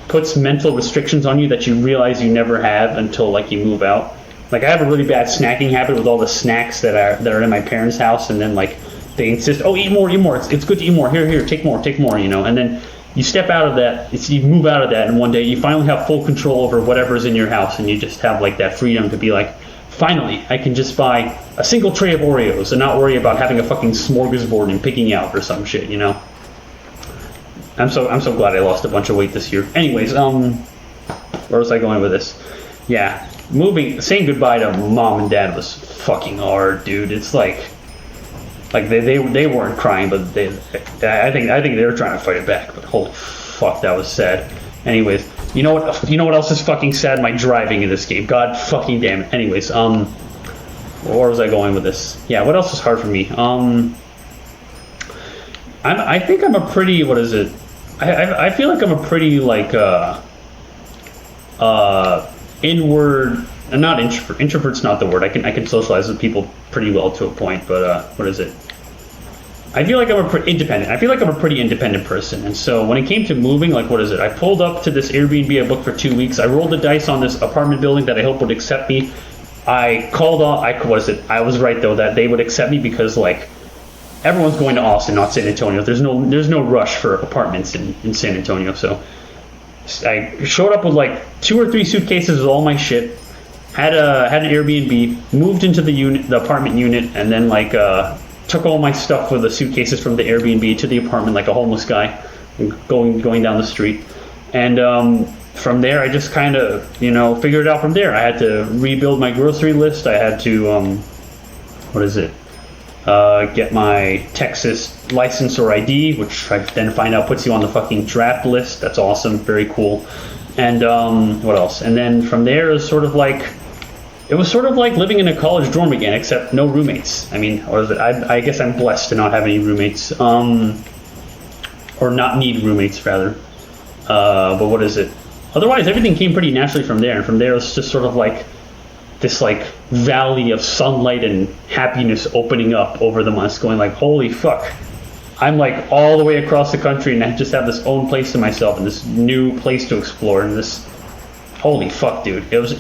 puts mental restrictions on you that you realize you never have until you move out. I have a really bad snacking habit with all the snacks that are in my parents' house, and then they insist, oh, eat more, it's good to eat more, here, take more, and then you step out of that, you move out of that, and one day you finally have full control over whatever's in your house, and you just have that freedom to be finally, I can just buy a single tray of Oreos and not worry about having a fucking smorgasbord and picking out or some shit, I'm so glad I lost a bunch of weight this year. Anyways, where was I going with this? Yeah, saying goodbye to Mom and Dad was fucking hard, dude. It's they weren't crying, but I think they were trying to fight it back. But holy fuck, that was sad. Anyways, you know what else is fucking sad? My driving in this game. God fucking damn it. Anyways, where was I going with this? Yeah, what else is hard for me? I think I'm a pretty, what is it? I feel like I'm a pretty inward, not introvert. Introvert's not the word. I can socialize with people pretty well to a point, but what is it? I feel like I'm a pretty independent. I feel like I'm a pretty independent person, and so when it came to moving, what is it? I pulled up to this Airbnb I booked for 2 weeks. I rolled the dice on this apartment building that I hope would accept me. I called on. What is it? I was right though that they would accept me because everyone's going to Austin, not San Antonio. There's no rush for apartments in San Antonio. So I showed up with 2 or 3 suitcases with all my shit. Had an Airbnb, moved into the apartment unit, and then took all my stuff with the suitcases from the Airbnb to the apartment like a homeless guy, going down the street. And from there, I just kind of figured it out from there. I had to rebuild my grocery list. I had to what is it? Get my Texas license or ID, which I then find out puts you on the fucking draft list. That's awesome, very cool. And what else? And then from there is sort of it was sort of like living in a college dorm again, except no roommates. I mean, or is it? I guess I'm blessed to not have any roommates, or not need roommates rather. But what is it? Otherwise, everything came pretty naturally from there. And from there, it's just sort of this valley of sunlight and happiness opening up over the months, going holy fuck, I'm all the way across the country and I just have this own place to myself and this new place to explore, and this, holy fuck, dude, it was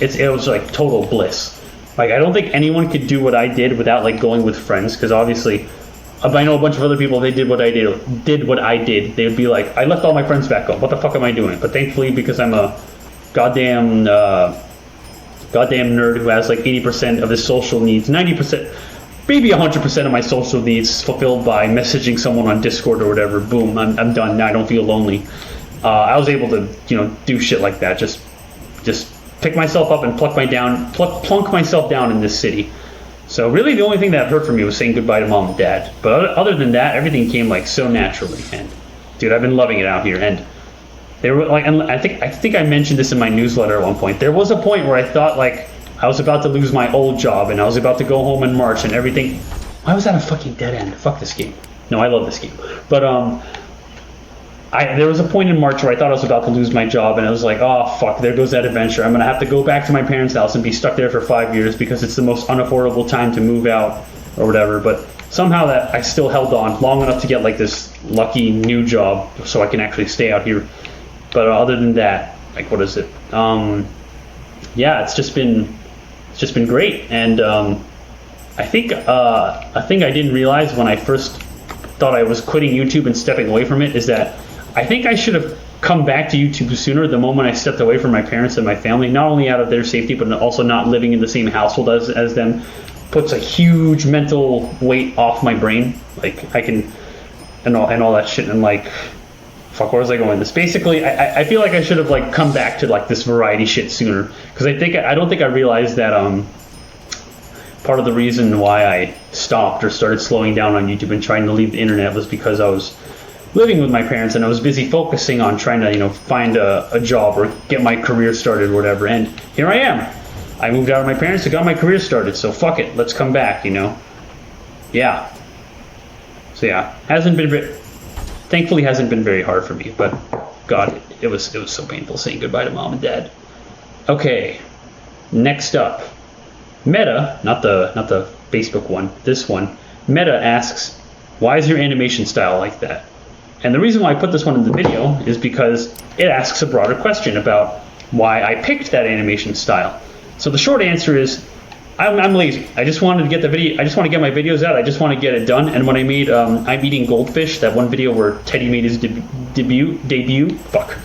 total bliss. I don't think anyone could do what I did without going with friends, because obviously if I know a bunch of other people, they did what I did, they would be I left all my friends back home, what the fuck am I doing? But thankfully, because I'm a goddamn nerd who has 80% of his social needs, 90%, maybe 100% of my social needs fulfilled by messaging someone on Discord or whatever. Boom, I'm done now. I don't feel lonely. I was able to do shit like that. Just pick myself up and plunk myself down in this city. So really, the only thing that hurt for me was saying goodbye to Mom and Dad. But other than that, everything came so naturally. And dude, I've been loving it out here. And there were and I think I mentioned this in my newsletter at one point. There was a point where I thought I was about to lose my old job and I was about to go home in March and everything. Why was that a fucking dead end? Fuck this game. No, I love this game. But there was a point in March where I thought I was about to lose my job, and I was oh fuck, there goes that adventure. I'm gonna have to go back to my parents' house and be stuck there for 5 years because it's the most unaffordable time to move out or whatever. But somehow that I still held on long enough to get like this lucky new job so I can actually stay out here. But other than that, like, what is it? Yeah, it's just been great. And I think a thing I didn't realize when I first thought I was quitting YouTube and stepping away from it is that I think I should have come back to YouTube sooner, the moment I stepped away from my parents and my family, not only out of their safety, but also not living in the same household as them, puts a huge mental weight off my brain. Like, I can, and all that shit, and like, fuck, where was I going with this? Basically, I feel like I should have like come back to like this variety shit sooner, because I don't think I realized that part of the reason why I stopped or started slowing down on YouTube and trying to leave the internet was because I was living with my parents and I was busy focusing on trying to, you know, find a job or get my career started or whatever. And here I am. I moved out of my parents and got my career started. So fuck it, let's come back, you know. Yeah. So yeah, thankfully hasn't been very hard for me, but God, it was so painful saying goodbye to mom and dad. Okay, next up, Meta, not the Facebook one, this one. Meta asks, why is your animation style like that? And the reason why I put this one in the video is because it asks a broader question about why I picked that animation style. So the short answer is, I'm lazy. I just wanted to get I just want to get my videos out. I just want to get it done. And when I made I'm Eating Goldfish, that one video where Teddy made his debut. Fuck.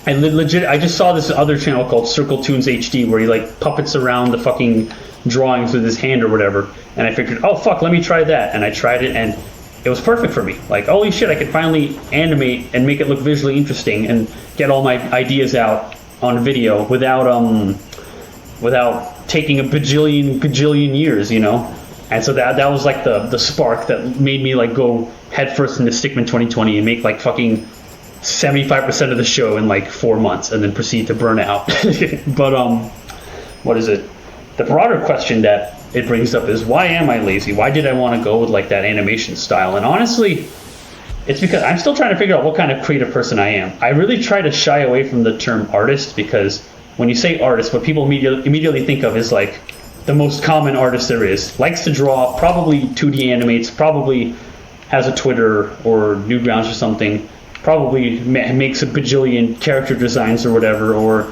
I just saw this other channel called Circle Tunes HD where he like puppets around the fucking drawings with his hand or whatever. And I figured, oh fuck, let me try that. And I tried it, and it was perfect for me. Like, holy shit, I could finally animate and make it look visually interesting and get all my ideas out on video without taking a bajillion years, you know. And so that was like the spark that made me like go headfirst into Stickman 2020 and make like fucking 75% of the show in like 4 months and then proceed to burn out. But what is it? The broader question that it brings up is, why am I lazy? Why did I want to go with like that animation style? And honestly, it's because I'm still trying to figure out what kind of creative person I am. I really try to shy away from the term artist, because when you say artist, what people immediately think of is like the most common artist there is. Likes to draw, probably 2D animates, probably has a Twitter or Newgrounds or something, probably makes a bajillion character designs or whatever, or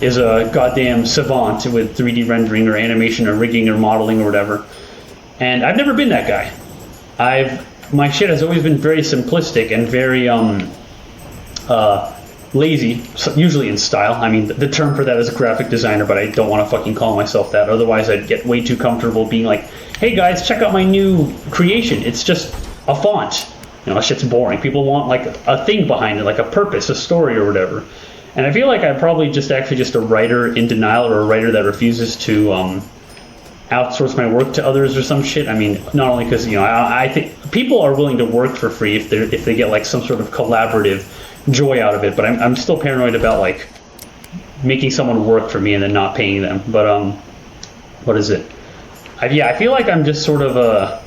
is a goddamn savant with 3D rendering or animation or rigging or modeling or whatever. And I've never been that guy. My shit has always been very simplistic and very lazy, usually in style. I mean, the term for that is a graphic designer, but I don't want to fucking call myself that. Otherwise, I'd get way too comfortable being like, hey guys, check out my new creation. It's just a font. You know, that shit's boring. People want like a thing behind it, like a purpose, a story or whatever. And I feel like I'm probably just a writer in denial, or a writer that refuses to outsource my work to others or some shit. I mean, not only because, you know, I think people are willing to work for free if they get like some sort of collaborative joy out of it, but I'm still paranoid about like making someone work for me and then not paying them. But what is it? I feel like I'm just sort of a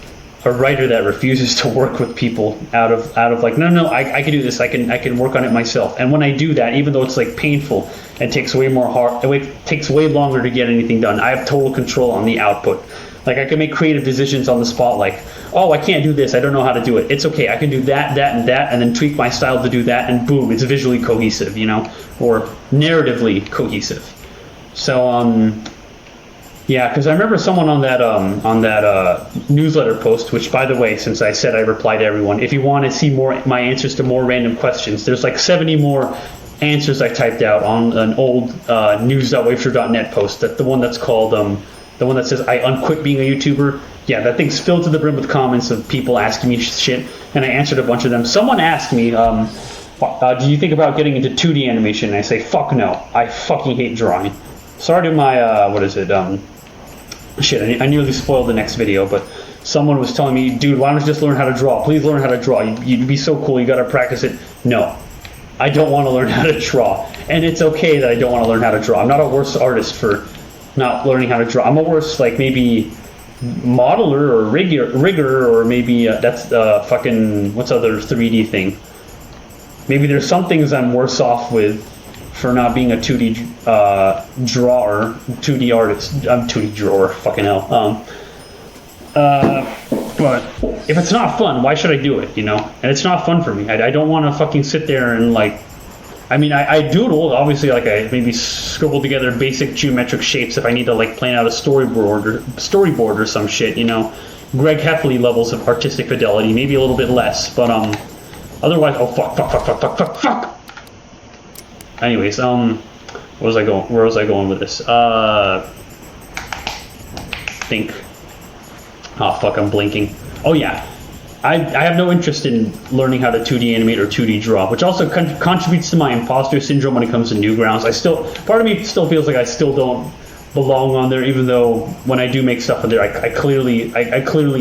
writer that refuses to work with people out of like, no, I can do this, I can work on it myself. And when I do that, even though it's like painful and takes way longer to get anything done, I have total control on the output. Like, I can make creative decisions on the spot, like, oh, I can't do this, I don't know how to do it. It's okay, I can do that, and then tweak my style to do that, and boom, it's visually cohesive, you know, or narratively cohesive. So, yeah, because I remember someone on that newsletter post, which, by the way, since I said I reply to everyone, if you want to see my answers to more random questions, there's like 70 more answers I typed out on an old news.wavetro.net post. The one that's called the one that says I unquit being a YouTuber. Yeah, that thing's filled to the brim with comments of people asking me shit, and I answered a bunch of them. Someone asked me, do you think about getting into 2D animation? And I say, fuck no, I fucking hate drawing. Sorry to my shit, I nearly spoiled the next video, but someone was telling me, dude, why don't you just learn how to draw? Please learn how to draw. You'd be so cool. You got to practice it. No, I don't want to learn how to draw. And it's okay that I don't want to learn how to draw. I'm not a worse artist for not learning how to draw. I'm a worse, like, maybe modeler or rigger, or maybe that's fucking, what's other 3D thing? Maybe there's some things I'm worse off with for not being a 2D drawer, 2D artist. I'm 2D drawer, fucking hell. But if it's not fun, why should I do it, you know? And it's not fun for me. I don't want to fucking sit there and, like, I mean, I doodle, obviously, like, I maybe scribble together basic geometric shapes if I need to, like, plan out a storyboard or some shit, you know? Greg Heffley levels of artistic fidelity, maybe a little bit less, but, otherwise, oh, fuck. Anyways, where was I going with this? Think. Oh, fuck, I'm blinking. Oh, yeah. I have no interest in learning how to 2D animate or 2D draw, which also contributes to my imposter syndrome when it comes to Newgrounds. Part of me still feels like I still don't belong on there, even though when I do make stuff on there,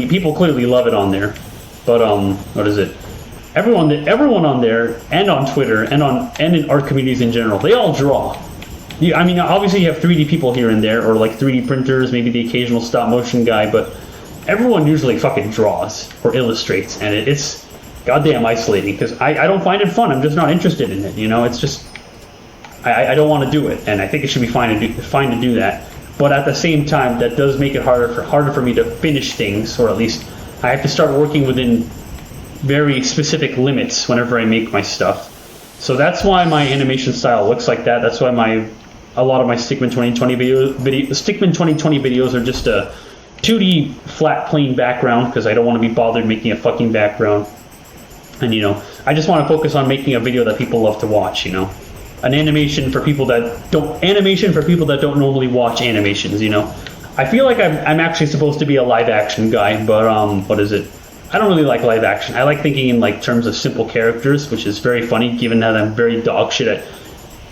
people clearly love it on there. But, what is it? Everyone on there, and on Twitter, and in art communities in general, they all draw. I mean, obviously you have 3D people here and there, or like 3D printers, maybe the occasional stop motion guy, but everyone usually fucking draws or illustrates, and it's goddamn isolating because I don't find it fun. I'm just not interested in it. You know, it's just I don't want to do it, and I think it should be fine to do that. But at the same time, that does make it harder for me to finish things, or at least I have to start working within very specific limits whenever I make my stuff. So that's why my animation style looks like that. That's why a lot of my Stickman 2020 videos are just a 2D flat plane background because I don't want to be bothered making a fucking background. And you know, I just want to focus on making a video that people love to watch, you know. Animation for people that don't normally watch animations, you know. I feel like I'm actually supposed to be a live action guy, but what is it? I don't really like live action. I like thinking in like terms of simple characters, which is very funny given that I'm very dog shit at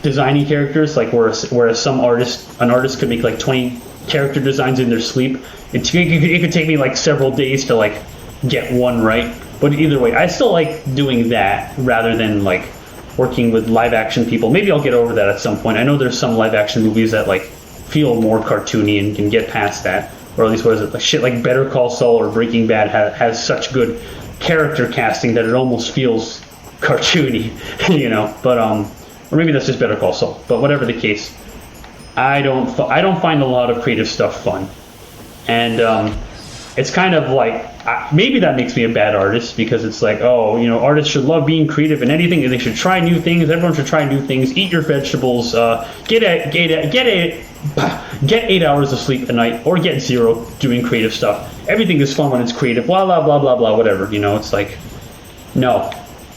designing characters, like whereas an artist could make like 20 character designs in their sleep. It could take me like several days to like get one right. But either way, I still like doing that rather than like working with live action people. Maybe I'll get over that at some point. I know there's some live action movies that like feel more cartoony and can get past that. Or at least, what is it? Like shit like Better Call Saul or Breaking Bad has such good character casting that it almost feels cartoony, you know. But or maybe that's just Better Call Saul. But whatever the case, I don't find a lot of creative stuff fun, and it's kind of like maybe that makes me a bad artist because it's like, oh, you know, artists should love being creative in anything, and they should try new things. Everyone should try new things. Eat your vegetables. Get 8 hours of sleep a night, or get 0 doing creative stuff. Everything is fun when it's creative. Blah blah blah blah blah. Whatever, you know. It's like, no.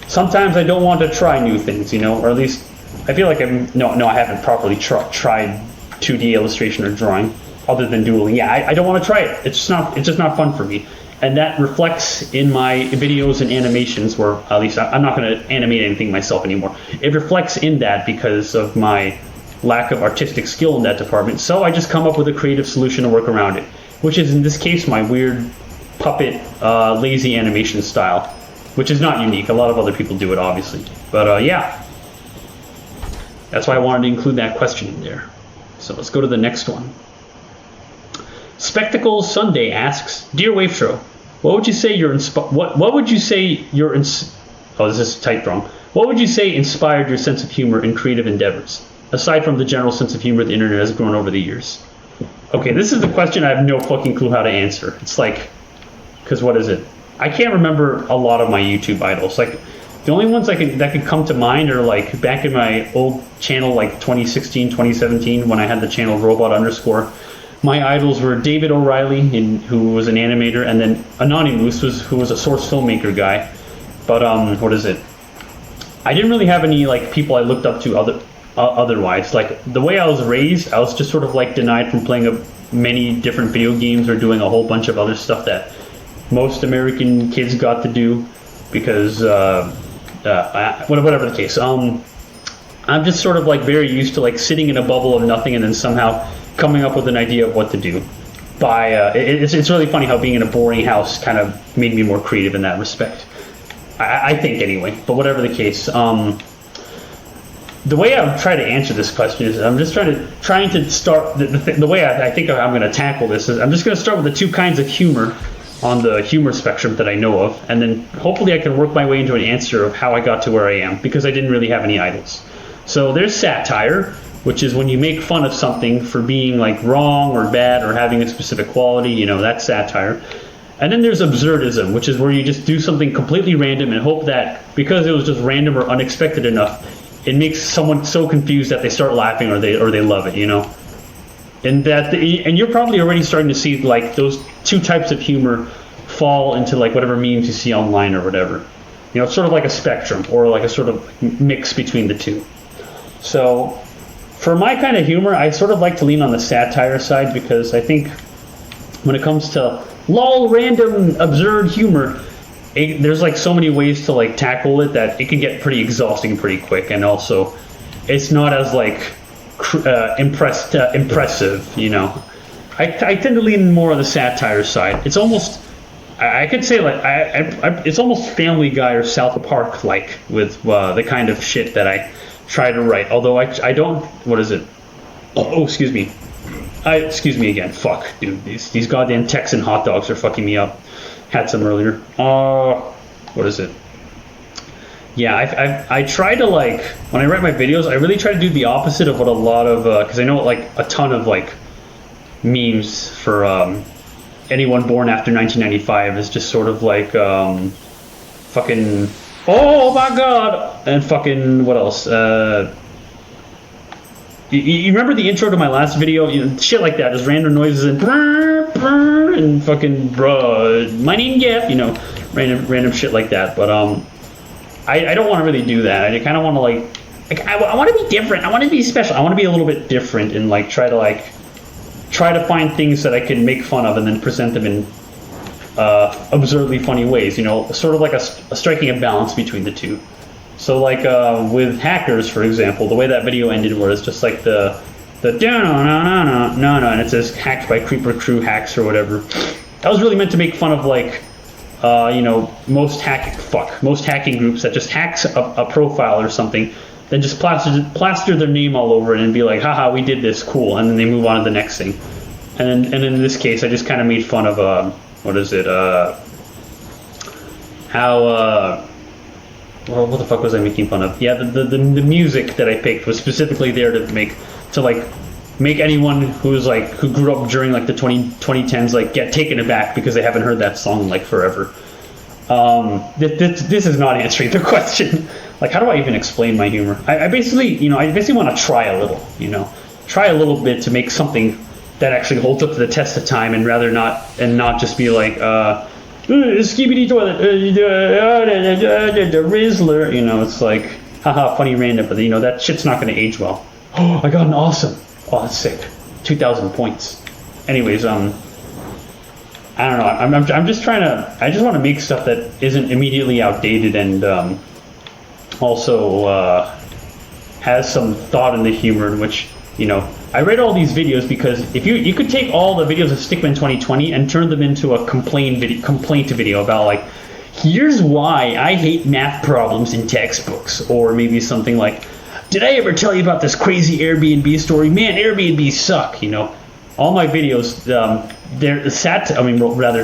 Sometimes I don't want to try new things, you know, or at least I feel like I haven't properly tried 2D illustration or drawing other than doodling. Yeah, I don't want to try it. It's just not fun for me. And that reflects in my videos and animations, where at least I'm not going to animate anything myself anymore. It reflects in that because of my lack of artistic skill in that department. So I just come up with a creative solution to work around it, which is in this case my weird puppet lazy animation style, which is not unique. A lot of other people do it, obviously. But yeah, that's why I wanted to include that question in there. So let's go to the next one. Spectacles Sunday asks, Dear Wavetro, what would you say this is typed wrong. What would you say inspired your sense of humor in creative endeavors, aside from the general sense of humor the internet has grown over the years? Okay, this is the question I have no fucking clue how to answer. It's like, because what is it? I can't remember a lot of my YouTube idols. Like, the only ones that could come to mind are like back in my old channel, like 2016, 2017, when I had the channel robot_. My idols were David O'Reilly, who was an animator, and then Anonymous, who was a source filmmaker guy. But what is it? I didn't really have any like people I looked up to otherwise. Like the way I was raised, I was just sort of like denied from playing many different video games or doing a whole bunch of other stuff that most American kids got to do because whatever the case. I'm just sort of like very used to like sitting in a bubble of nothing and then somehow coming up with an idea of what to do. It's really funny how being in a boring house kind of made me more creative in that respect. I think anyway, but whatever the case. The way I would try to answer this question is I'm just trying to start, the way I think I'm going to tackle this is I'm just going to start with the two kinds of humor on the humor spectrum that I know of, and then hopefully I can work my way into an answer of how I got to where I am, because I didn't really have any idols. So there's satire, which is when you make fun of something for being like wrong or bad or having a specific quality, you know, that's satire. And then there's absurdism, which is where you just do something completely random and hope that because it was just random or unexpected enough, it makes someone so confused that they start laughing or they love it, you know. And you're probably already starting to see like those two types of humor fall into like whatever memes you see online or whatever. You know, it's sort of like a spectrum or like a sort of mix between the two. So for my kind of humor, I sort of like to lean on the satire side because I think when it comes to lol, random, absurd humor, there's like so many ways to like tackle it that it can get pretty exhausting pretty quick, and also it's not as like impressive, you know. I tend to lean more on the satire side. It's almost, I could say like it's almost Family Guy or South Park like with the kind of shit that I try to write. Although I don't. What is it? Oh, excuse me. Excuse me again. Fuck, dude. These goddamn Texan hot dogs are fucking me up. Had some earlier. What is it? Yeah, I try to like when I write my videos, I really try to do the opposite of what a lot of because I know like a ton of like memes for anyone born after 1995 is just sort of like fucking oh my god and fucking what else you remember the intro to my last video, you know, shit like that, just random noises and brr, brr, and fucking bruh my name Jeff, you know, random shit like that. But I don't want to really do that. I kind of want to like I want to be different. I want to be special. I want to be a little bit different and like try to find things that I can make fun of and then present them in absurdly funny ways. You know, sort of like a striking a balance between the two. So like with hackers, for example, the way that video ended was just like the no, and it says hacked by Creeper Crew hacks or whatever. That was really meant to make fun of like you know, most hacking groups that just hacks a profile or something, then just plaster their name all over it and be like, haha, we did this, cool, and then they move on to the next thing. And then in this case, I just kind of made fun of what is it? How well, what the fuck was I making fun of? Yeah, the music that I picked was specifically there to make anyone who grew up during like the 2010s like get taken aback because they haven't heard that song in like forever. This is not answering the question. Like, how do I even explain my humor? I basically want to try a little, you know, try a little bit to make something that actually holds up to the test of time, and not just be like skibidi toilet, the Rizzler, you know. It's like haha, funny random, but you know that shit's not going to age well. Oh, I got an awesome. Oh, that's sick. 2,000 points. Anyways, I don't know. I'm just trying to. I just want to make stuff that isn't immediately outdated and also has some thought in the humor. In which, you know, I read all these videos because if you could take all the videos of Stickman 2020 and turn them into a complaint video about like, here's why I hate math problems in textbooks, or maybe something like, did I ever tell you about this crazy Airbnb story? Man, Airbnb suck, you know. All my videos,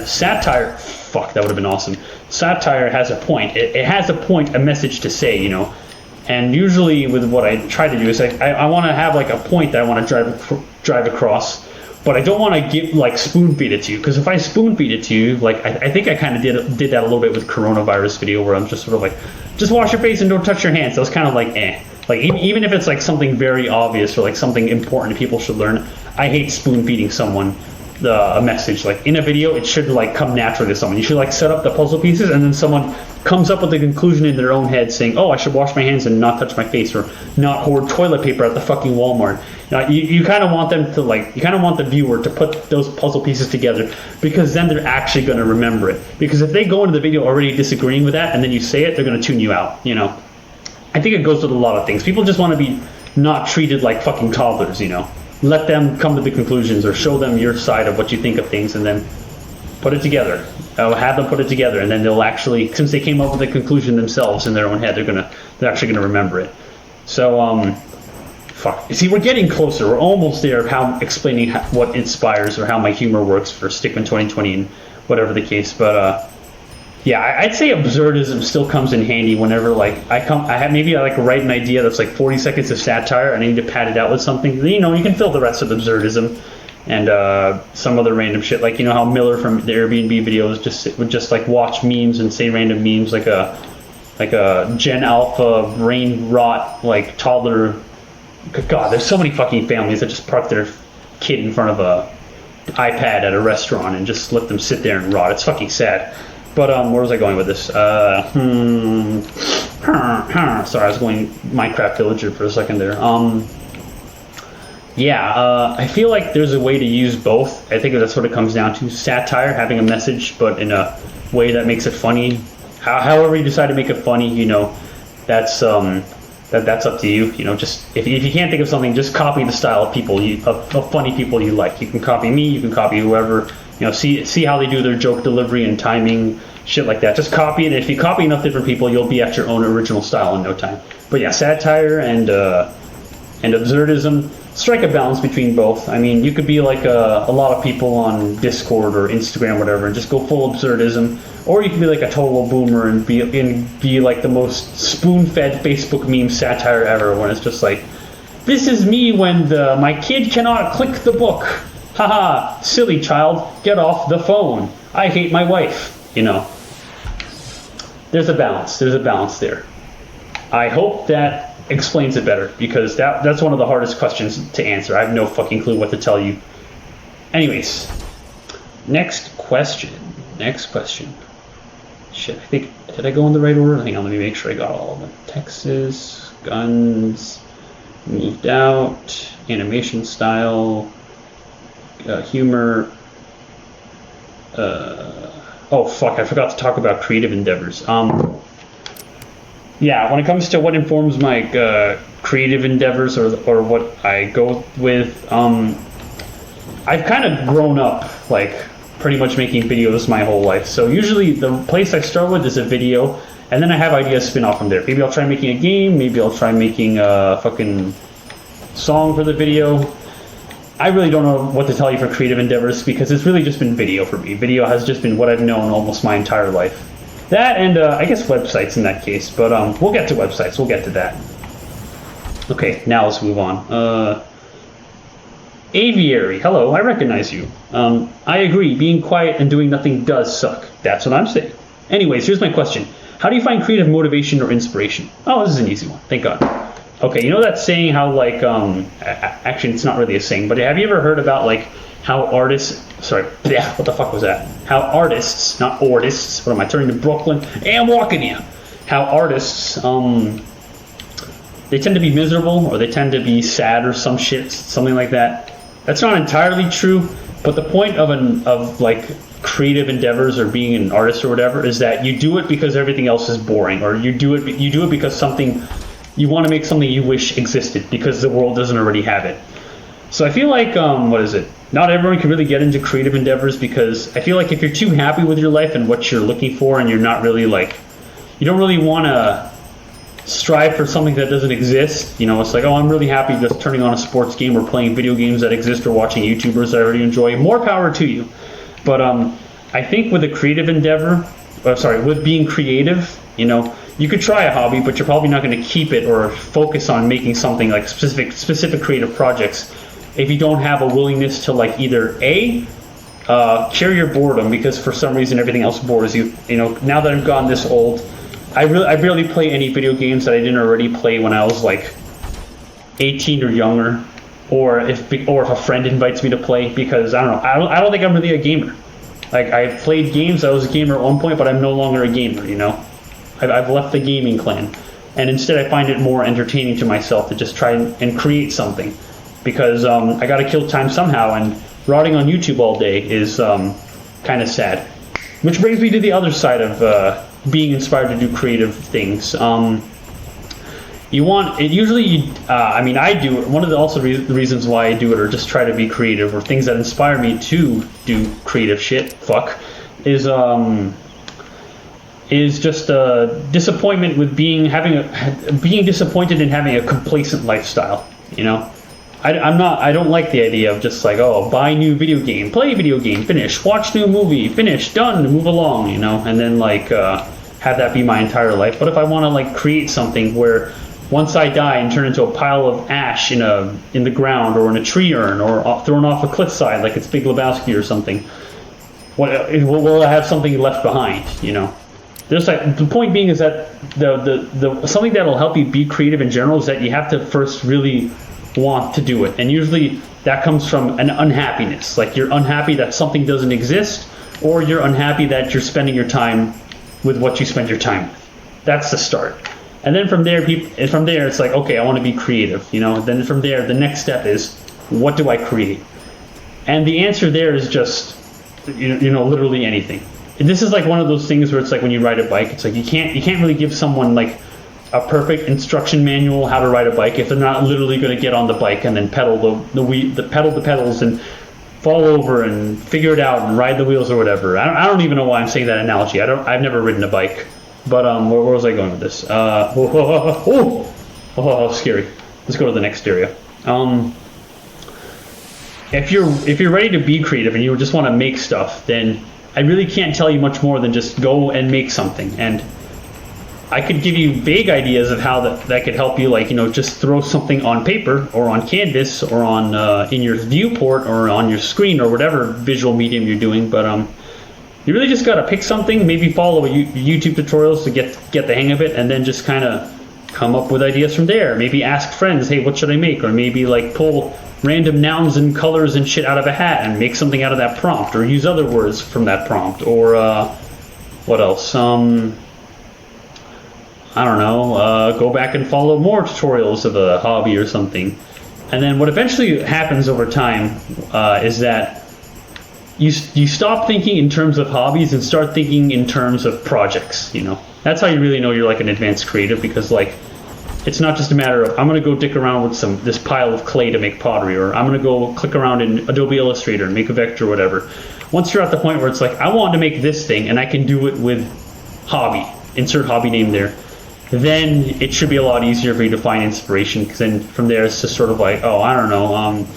satire, fuck, that would have been awesome. Satire has a point. It has a point, a message to say, you know. And usually with what I try to do is I want to have like a point that I want to drive across, but I don't want to give like spoon feed it to you, because if I spoon feed it to you, like I think I kind of did that a little bit with coronavirus video, where I'm just sort of like, just wash your face and don't touch your hands. So it's kind of like like even if it's like something very obvious or like something important people should learn, I hate spoon feeding someone a message. Like in a video, it should like come naturally to someone. You should like set up the puzzle pieces, and then someone comes up with the conclusion in their own head saying, oh, I should wash my hands and not touch my face, or not hoard toilet paper at the fucking Walmart. You kind of want them to like, you kind of want the viewer to put those puzzle pieces together, because then they're actually going to remember it. Because if they go into the video already disagreeing with that and then you say it, they're going to tune you out, you know. I think it goes with a lot of things. People just want to be not treated like fucking toddlers, you know. Let them come to the conclusions, or show them your side of what you think of things, and then put it together. Have them put it together, and then they'll actually, since they came up with the conclusion themselves in their own head, they're actually gonna remember it. So fuck. See, we're getting closer. We're almost there of how explaining what inspires or how my humor works for Stickman 2020 and whatever the case. But yeah, I'd say absurdism still comes in handy whenever like I write an idea that's like 40 seconds of satire and I need to pad it out with something. You know, you can fill the rest with absurdism. and some other random shit. Like, you know how Miller from the Airbnb videos would just like watch memes and say random memes, like a Gen Alpha brain rot like toddler. God, there's so many fucking families that just park their kid in front of a iPad at a restaurant and just let them sit there and rot. It's fucking sad. But where was I going with this? Sorry, I was going Minecraft Villager for a second there. I feel like there's a way to use both. I think that's what it comes down to. Satire, having a message, but in a way that makes it funny. However you decide to make it funny, you know, that's up to you. You know, just if you can't think of something, just copy the style of people of funny people you like. You can copy me, you can copy whoever. You know, see how they do their joke delivery and timing, shit like that. Just copy it. If you copy enough different people, you'll be at your own original style in no time. But yeah, satire and absurdism. Strike a balance between both. I mean, you could be like a lot of people on Discord or Instagram, whatever, and just go full absurdism, or you could be like a total boomer and be like the most spoon-fed Facebook meme satire ever, when it's just like, this is me when my kid cannot click the book. Haha, silly child, get off the phone. I hate my wife. You know, there's a balance. There's a balance there. I hope that explains it better, because that's one of the hardest questions to answer. I have no fucking clue what to tell you. Anyways, next question. Shit, I think, did I go in the right order? Hang on, let me make sure I got all of them. Texas, guns, moved out, animation style, humor. Oh fuck, I forgot to talk about creative endeavors. Yeah, when it comes to what informs my creative endeavors or what I go with, I've kind of grown up like pretty much making videos my whole life. So usually the place I start with is a video, and then I have ideas spin off from there. Maybe I'll try making a game, maybe I'll try making a fucking song for the video. I really don't know what to tell you for creative endeavors, because it's really just been video for me. Video has just been what I've known almost my entire life. That and I guess websites in that case, but we'll get to websites. We'll get to that. Okay, now let's move on. Aviary, hello, I recognize you. I agree, being quiet and doing nothing does suck. That's what I'm saying. Anyways, here's my question. How do you find creative motivation or inspiration? Oh, this is an easy one, thank God. Okay, you know that saying how like, actually it's not really a saying, but have you ever heard about like how artists, what the fuck was that? How artists, not artists, what am I, turning to Brooklyn? Hey, I'm walking here. How artists, they tend to be miserable, or they tend to be sad or some shit, something like that. That's not entirely true, but the point of like creative endeavors or being an artist or whatever is that you do it because everything else is boring, or you do it because you want to make something you wish existed because the world doesn't already have it. So I feel like, not everyone can really get into creative endeavors, because I feel like if you're too happy with your life and what you're looking for, and you're not really like, you don't really want to strive for something that doesn't exist. You know, it's like, oh, I'm really happy just turning on a sports game or playing video games that exist or watching YouTubers that I already enjoy. More power to you. But I think with a creative endeavor, with being creative, you know, you could try a hobby, but you're probably not going to keep it or focus on making something like specific creative projects if you don't have a willingness to like either cure your boredom, because for some reason everything else bores you. You know, now that I've gotten this old, I barely play any video games that I didn't already play when I was like 18 or younger, or if a friend invites me to play, because I don't think I'm really a gamer. Like, I've played games, I was a gamer at one point, but I'm no longer a gamer, you know. I've left the gaming clan, and instead I find it more entertaining to myself to just try and create something, because I gotta kill time somehow, and rotting on YouTube all day is kind of sad. Which brings me to the other side of being inspired to do creative things. I do it. One of the reasons why I do it, or just try to be creative, or things that inspire me to do creative shit, is just a disappointment with being disappointed in having a complacent lifestyle. You know, I don't like the idea of just like, oh, buy new video game, play video game, finish, watch new movie, finish, done, move along, you know, and then like have that be my entire life. But if I want to like create something where once I die and turn into a pile of ash in the ground or in a tree urn or thrown off a cliffside like it's Big Lebowski or something, will I have something left behind? You know, there's like, the point being is that the something that'll help you be creative in general is that you have to first really want to do it, and usually that comes from an unhappiness. Like, you're unhappy that something doesn't exist, or you're unhappy that you're spending your time with what you spend your time with. That's the start. And then from there, it's like, okay, I want to be creative, you know. Then from there, the next step is, what do I create? And the answer there is just, you know, literally anything. And this is like one of those things where it's like when you ride a bike, it's like you can't really give someone like a perfect instruction manual how to ride a bike if they're not literally going to get on the bike and then pedal the pedals and fall over and figure it out and ride the wheels or whatever. I don't even know why I'm saying that analogy. I've never ridden a bike. But where was I going with this? Scary. Let's go to the next area. If you're ready to be creative and you just want to make stuff, then I really can't tell you much more than just go and make something. And I could give you vague ideas of how that could help you, like, you know, just throw something on paper or on canvas or on in your viewport or on your screen or whatever visual medium you're doing. But you really just got to pick something, maybe follow YouTube tutorials to get the hang of it, and then just kind of come up with ideas from there. Maybe ask friends, hey, what should I make? Or maybe like pull random nouns and colors and shit out of a hat and make something out of that prompt, or use other words from that prompt. Or what else? I don't know, go back and follow more tutorials of a hobby or something. And then what eventually happens over time is that you stop thinking in terms of hobbies and start thinking in terms of projects, you know. That's how you really know you're like an advanced creative, because like, it's not just a matter of, I'm going to go dick around with this pile of clay to make pottery, or I'm going to go click around in Adobe Illustrator and make a vector or whatever. Once you're at the point where it's like, I want to make this thing and I can do it with hobby, insert hobby name there, then it should be a lot easier for you to find inspiration, because then from there it's just sort of like, oh, I don't know,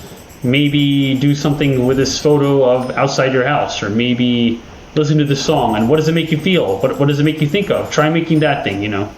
maybe do something with this photo of outside your house, or maybe listen to this song and what does it make you feel? What does it make you think of? Try making that thing, you know.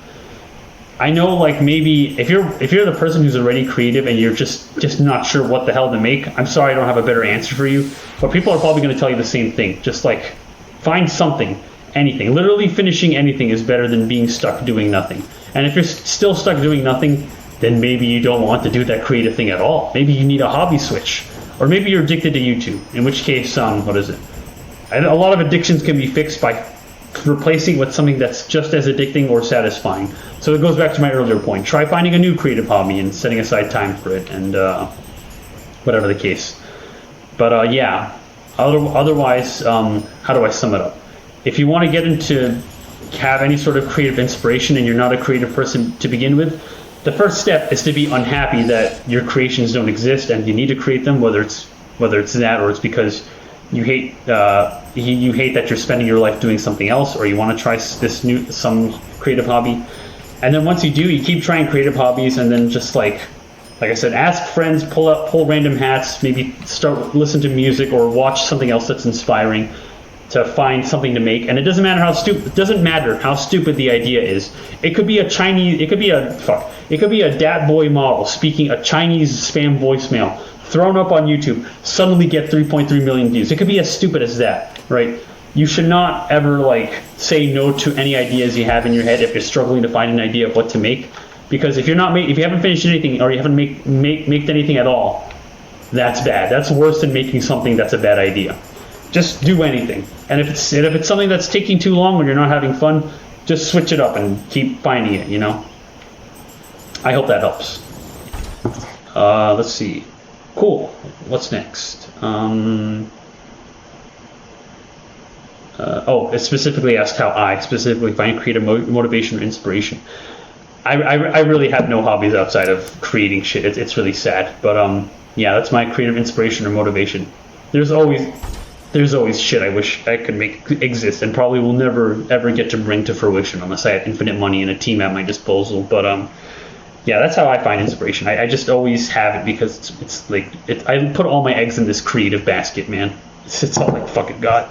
I know, like, maybe if you're the person who's already creative and you're just not sure what the hell to make, I'm sorry I don't have a better answer for you, but people are probably going to tell you the same thing. Just like, find something, anything. Literally finishing anything is better than being stuck doing nothing. And if you're still stuck doing nothing, then maybe you don't want to do that creative thing at all. Maybe you need a hobby switch, or maybe you're addicted to YouTube, in which case, what is it? A lot of addictions can be fixed by replacing with something that's just as addicting or satisfying. So it goes back to my earlier point. Try finding a new creative hobby and setting aside time for it, and whatever the case. But yeah, otherwise, how do I sum it up? If you want to get into have any sort of creative inspiration and you're not a creative person to begin with, the first step is to be unhappy that your creations don't exist and you need to create them, whether it's that, or it's because you hate that you're spending your life doing something else, or you want to try some creative hobby. And then once you do, you keep trying creative hobbies, and then just like I said, ask friends, pull random hats, maybe listen to music or watch something else that's inspiring to find something to make. And it doesn't matter how stupid the idea is. It could be a dat boy model speaking a Chinese spam voicemail thrown up on YouTube, suddenly get 3.3 million views. It could be as stupid as that, right? You should not ever like say no to any ideas you have in your head if you're struggling to find an idea of what to make, because if you haven't finished anything, or you haven't made anything at all, that's bad. That's worse than making something that's a bad idea. Just do anything. And if it's something that's taking too long or you're not having fun, just switch it up and keep finding it, you know? I hope that helps. Let's see. Cool. What's next? It specifically asked how I specifically find creative motivation or inspiration. I really have no hobbies outside of creating shit. It's really sad. But yeah, that's my creative inspiration or motivation. There's always shit I wish I could make exist, and probably will never ever get to bring to fruition unless I had infinite money and a team at my disposal. But yeah, that's how I find inspiration. I just always have it, because I put all my eggs in this creative basket, man. It's all like fucking God.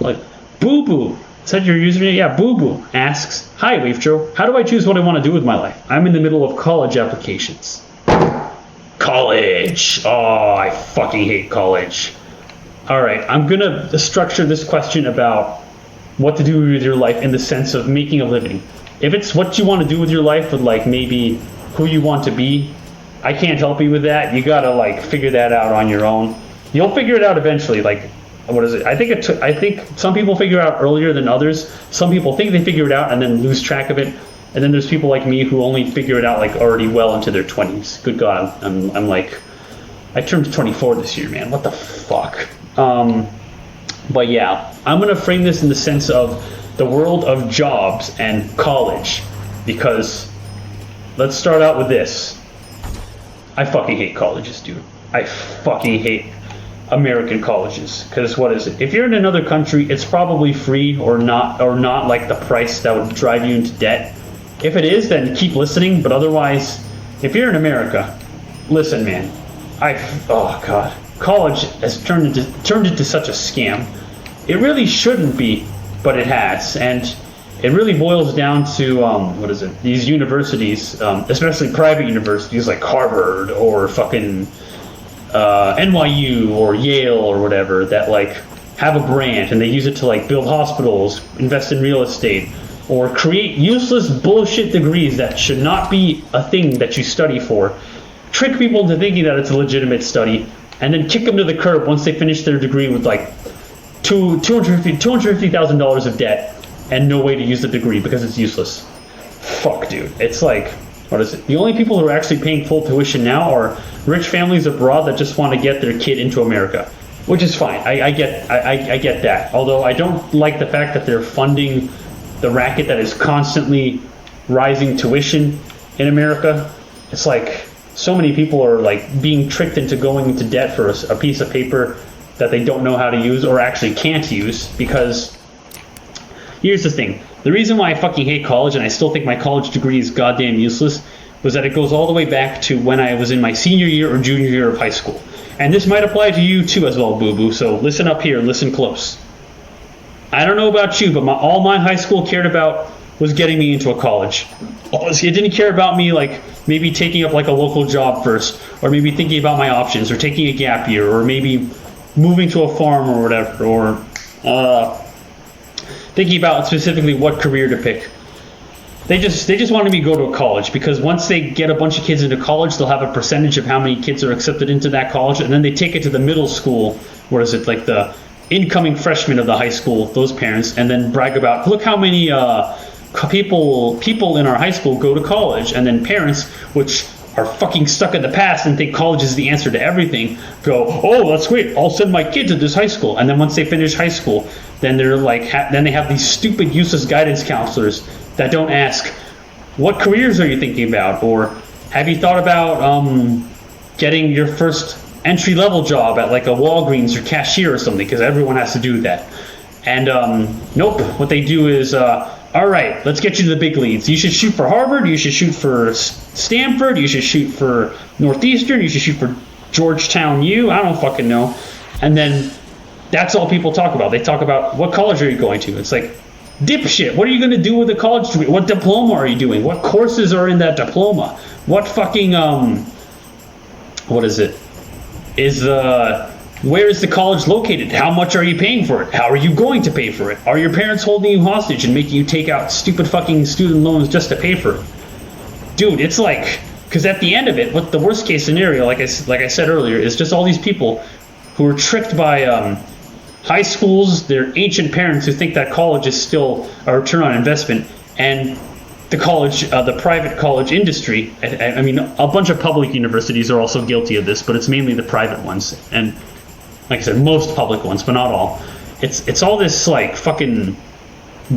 Like, boo boo. Said your username? Yeah, Boo Boo asks, hi wavetro, how do I choose what I want to do with my life? I'm in the middle of college applications. College! Oh, I fucking hate college. Alright, I'm gonna structure this question about what to do with your life in the sense of making a living. If it's what you want to do with your life, with like maybe who you want to be, I can't help you with that. You gotta like figure that out on your own. You'll figure it out eventually. Like, what is it? I think some people figure out earlier than others. Some people think they figure it out and then lose track of it. And then there's people like me who only figure it out like already well into their 20s. Good God, I'm like, I turned 24 this year, man. What the fuck? But yeah, I'm gonna frame this in the sense of the world of jobs and college, because let's start out with this. I fucking hate colleges, dude. I fucking hate American colleges, because what is it? If you're in another country, it's probably free or not like the price that would drive you into debt. If it is, then keep listening. But otherwise, if you're in America, listen, man. Oh god, college has turned into such a scam. It really shouldn't be, but it has, and it really boils down to what is it? These universities, especially private universities like Harvard or fucking NYU or Yale or whatever, that like have a brand and they use it to like build hospitals, invest in real estate, or create useless bullshit degrees that should not be a thing that you study for. Trick people into thinking that it's a legitimate study, and then kick them to the curb once they finish their degree with like $250,000 of debt and no way to use the degree because it's useless. Fuck, dude. It's like, what is it? The only people who are actually paying full tuition now are rich families abroad that just want to get their kid into America, which is fine. I get that. Although I don't like the fact that they're funding the racket that is constantly rising tuition in America. It's like so many people are like being tricked into going into debt for a piece of paper that they don't know how to use or actually can't use. Because here's the thing. The reason why I fucking hate college, and I still think my college degree is goddamn useless, was that it goes all the way back to when I was in my senior year or junior year of high school. And this might apply to you too as well, boo-boo, so listen up here, listen close. I don't know about you, but all my high school cared about was getting me into a college. It didn't care about me like maybe taking up like a local job first, or maybe thinking about my options, or taking a gap year, or maybe moving to a farm or whatever, or thinking about specifically what career to pick. They just wanted me to go to a college, because once they get a bunch of kids into college, they'll have a percentage of how many kids are accepted into that college, and then they take it to the middle school, what is it, like the incoming freshmen of the high school, those parents, and then brag about, look how many people in our high school go to college. And then parents, which are fucking stuck in the past and think college is the answer to everything, go, oh, that's great, I'll send my kid to this high school. And then once they finish high school, then they're like, then they have these stupid useless guidance counselors that don't ask, what careers are you thinking about? Or have you thought about getting your first entry-level job at like a Walgreens or cashier or something? Because everyone has to do that. And nope, what they do is, all right, let's get you to the big leagues. You should shoot for Harvard, you should shoot for Stanford, you should shoot for Northeastern, you should shoot for Georgetown U, I don't fucking know. And then that's all people talk about. They talk about, what college are you going to? It's like, dipshit, what are you going to do with a college degree? What diploma are you doing? What courses are in that diploma? What fucking, what is it? Where is the college located? How much are you paying for it? How are you going to pay for it? Are your parents holding you hostage and making you take out stupid fucking student loans just to pay for it? Dude, it's like, because at the end of it, what the worst case scenario, like I said earlier, is just all these people who are tricked by high schools, their ancient parents who think that college is still a return on investment, and the college, the private college industry. I mean, a bunch of public universities are also guilty of this, but it's mainly the private ones. And like I said, most public ones, but not all. It's all this like fucking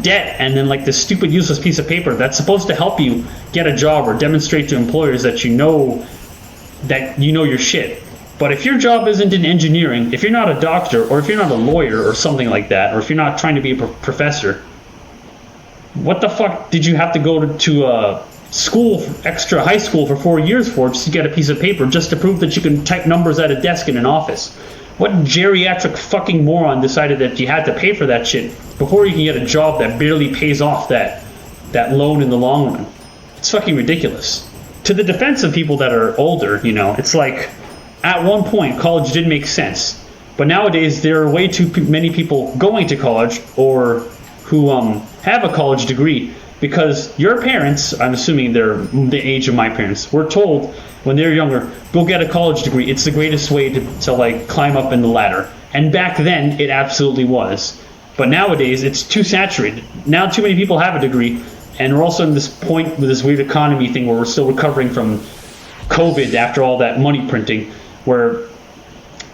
debt, and then like this stupid useless piece of paper that's supposed to help you get a job or demonstrate to employers that you know your shit. But if your job isn't in engineering, if you're not a doctor, or if you're not a lawyer or something like that, or if you're not trying to be a professor, what the fuck did you have to go to school, extra high school for 4 years for, just to get a piece of paper just to prove that you can type numbers at a desk in an office? What geriatric fucking moron decided that you had to pay for that shit before you can get a job that barely pays off that loan in the long run? It's fucking ridiculous. To the defense of people that are older, you know, it's like, at one point, college did make sense. But nowadays, there are way too many people going to college or who have a college degree because your parents, I'm assuming they're the age of my parents, were told when they were younger, go get a college degree. It's the greatest way to like climb up in the ladder. And back then, it absolutely was. But nowadays, it's too saturated. Now too many people have a degree, and we're also in this point with this weird economy thing where we're still recovering from COVID after all that money printing, where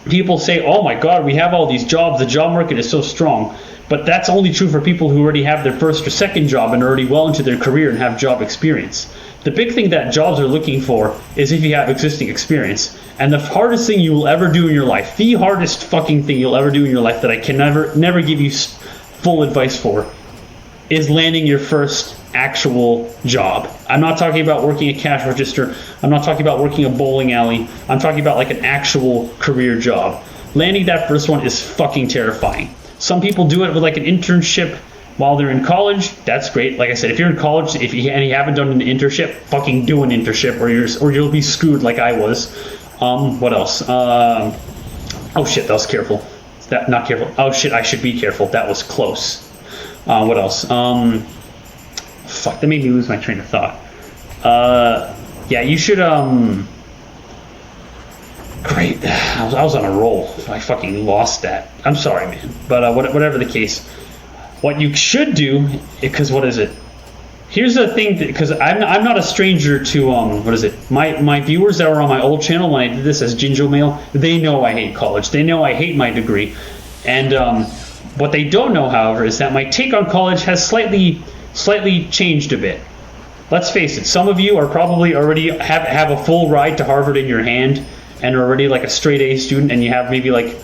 people say, oh my God, we have all these jobs, the job market is so strong. But that's only true for people who already have their first or second job and are already well into their career and have job experience. The big thing that jobs are looking for is if you have existing experience. And the hardest thing you will ever do in your life, the hardest fucking thing you'll ever do in your life that I can never give you full advice for, is landing your first actual job. I'm not talking about working a cash register. I'm not talking about working a bowling alley. I'm talking about like an actual career job. Landing that first one is fucking terrifying. Some people do it with like an internship while they're in college. That's great. Like I said, if you're in college, and you haven't done an internship, fucking do an internship, or you'll be screwed like I was. What else? Oh shit, that was careful. That not careful. Oh shit, I should be careful. That was close. What else? Fuck, that made me lose my train of thought. Yeah, you should, great. I was on a roll. I fucking lost that. I'm sorry, man. But whatever the case, what you should do, because what is it? Here's the thing, because I'm not a stranger to, what is it? My viewers that were on my old channel when I did this as Jinjo Mail, they know I hate college. They know I hate my degree. And what they don't know, however, is that my take on college has slightly changed a bit. Let's face it, some of you are probably already have a full ride to Harvard in your hand and are already like a straight A student, and you have maybe like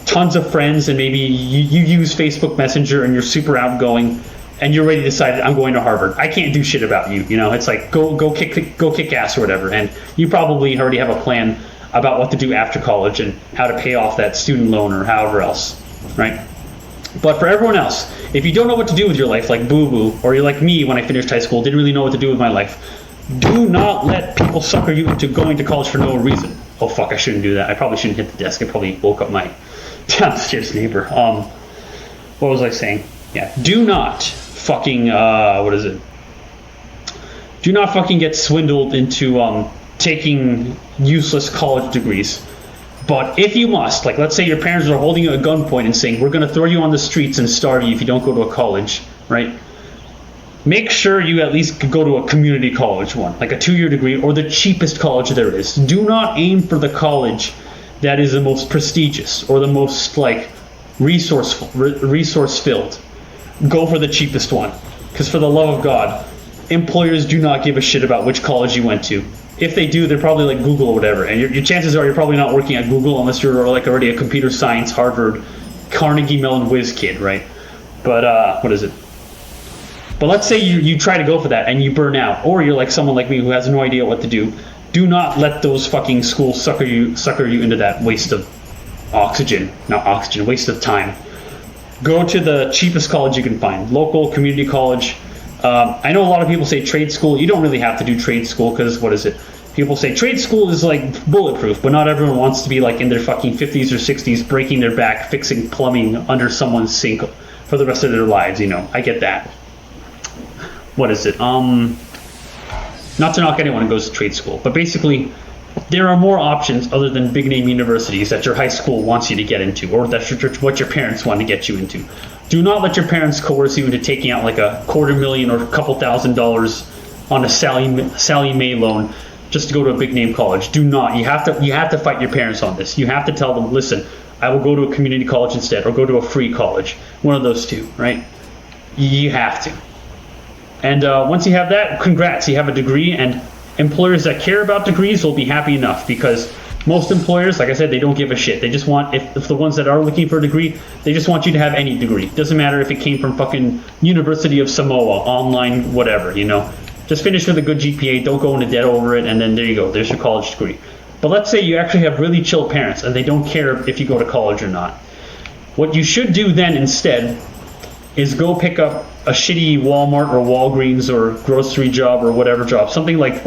tons of friends, and maybe you use Facebook Messenger and you're super outgoing and you're ready to decide, I'm going to Harvard. I can't do shit about you. You know, it's like go kick ass or whatever. And you probably already have a plan about what to do after college and how to pay off that student loan or however else, right? But for everyone else, if you don't know what to do with your life, like Boo Boo, or you're like me when I finished high school, didn't really know what to do with my life, do not let people sucker you into going to college for no reason. Oh fuck, I shouldn't do that. I probably shouldn't hit the desk. I probably woke up my downstairs neighbor. What was I saying? Yeah, do not fucking, what is it? Do not fucking get swindled into taking useless college degrees. But if you must, like let's say your parents are holding you at gunpoint and saying, we're going to throw you on the streets and starve you if you don't go to a college, right? Make sure you at least go to a community college one, like a 2-year degree or the cheapest college there is. Do not aim for the college that is the most prestigious or the most like resource filled. Go for the cheapest one, because for the love of God, employers do not give a shit about which college you went to. If they do, they're probably like Google or whatever, and your chances are you're probably not working at Google unless you're like already a computer science, Harvard, Carnegie Mellon whiz kid, right? But what is it? But let's say you try to go for that and you burn out, or you're like someone like me who has no idea what to do. Do not let those fucking schools sucker you into that waste of waste of time. Go to the cheapest college you can find, local community college. I know a lot of people say trade school. You don't really have to do trade school because what is it? People say trade school is like bulletproof, but not everyone wants to be like in their fucking 50s or 60s breaking their back fixing plumbing under someone's sink for the rest of their lives. You know, I get that. What is it? Not to knock anyone who goes to trade school, but basically there are more options other than big name universities that your high school wants you to get into, or that's what your parents want to get you into. Do not let your parents coerce you into taking out like $250,000 or a couple $1,000s on a Sally Mae loan just to go to a big name college. Do not. You have to fight your parents on this. You have to tell them, listen, I will go to a community college instead, or go to a free college. One of those two, right? You have to. And once you have that, congrats, you have a degree, and employers that care about degrees will be happy enough, because most employers, like I said, they don't give a shit. They just want, if the ones that are looking for a degree, they just want you to have any degree. Doesn't matter if it came from fucking University of Samoa, online, whatever, you know. Just finish with a good GPA, don't go into debt over it, and then there you go, there's your college degree. But let's say you actually have really chill parents and they don't care if you go to college or not. What you should do then instead is go pick up a shitty Walmart or Walgreens or grocery job or whatever job, something like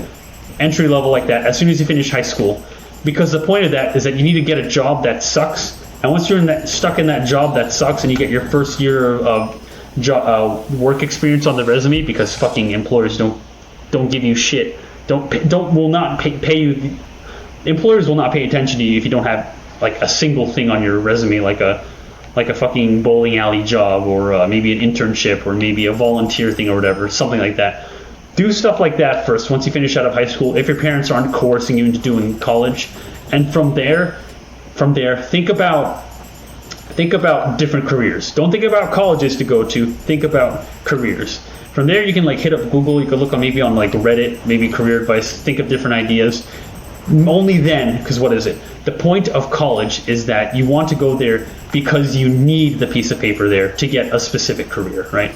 entry level like that, as soon as you finish high school. Because the point of that is that you need to get a job that sucks. And once you're stuck in that job that sucks and you get your first year of work experience on the resume, because fucking employers don't give you shit, will not pay you. Employers will not pay attention to you if you don't have like a single thing on your resume, like a fucking bowling alley job, or maybe an internship, or maybe a volunteer thing or whatever, something like that. Do stuff like that first once you finish out of high school, if your parents aren't coercing you into doing college. And from there, think about different careers. Don't think about colleges to go to, think about careers. From there you can like hit up Google, you can look on maybe on like Reddit, maybe career advice, think of different ideas. Only then, because what is it? The point of college is that you want to go there because you need the piece of paper there to get a specific career, right?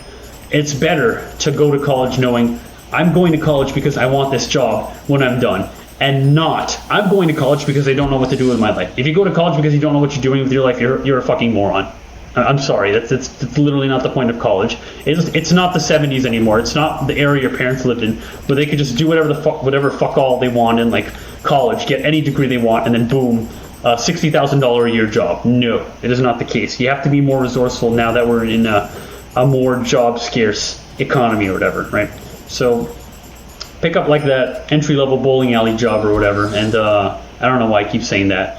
It's better to go to college knowing I'm going to college because I want this job when I'm done, and not I'm going to college because I don't know what to do with my life. If you go to college because you don't know what you're doing with your life, you're a fucking moron. I'm sorry, that's literally not the point of college. It's not the 70s anymore. It's not the era your parents lived in, where they could just do whatever fuck all they want in like college, get any degree they want, and then boom, $60,000 a year job. No, it is not the case. You have to be more resourceful now that we're in a more job scarce economy or whatever, right? So pick up like that entry level bowling alley job or whatever, and I don't know why I keep saying that.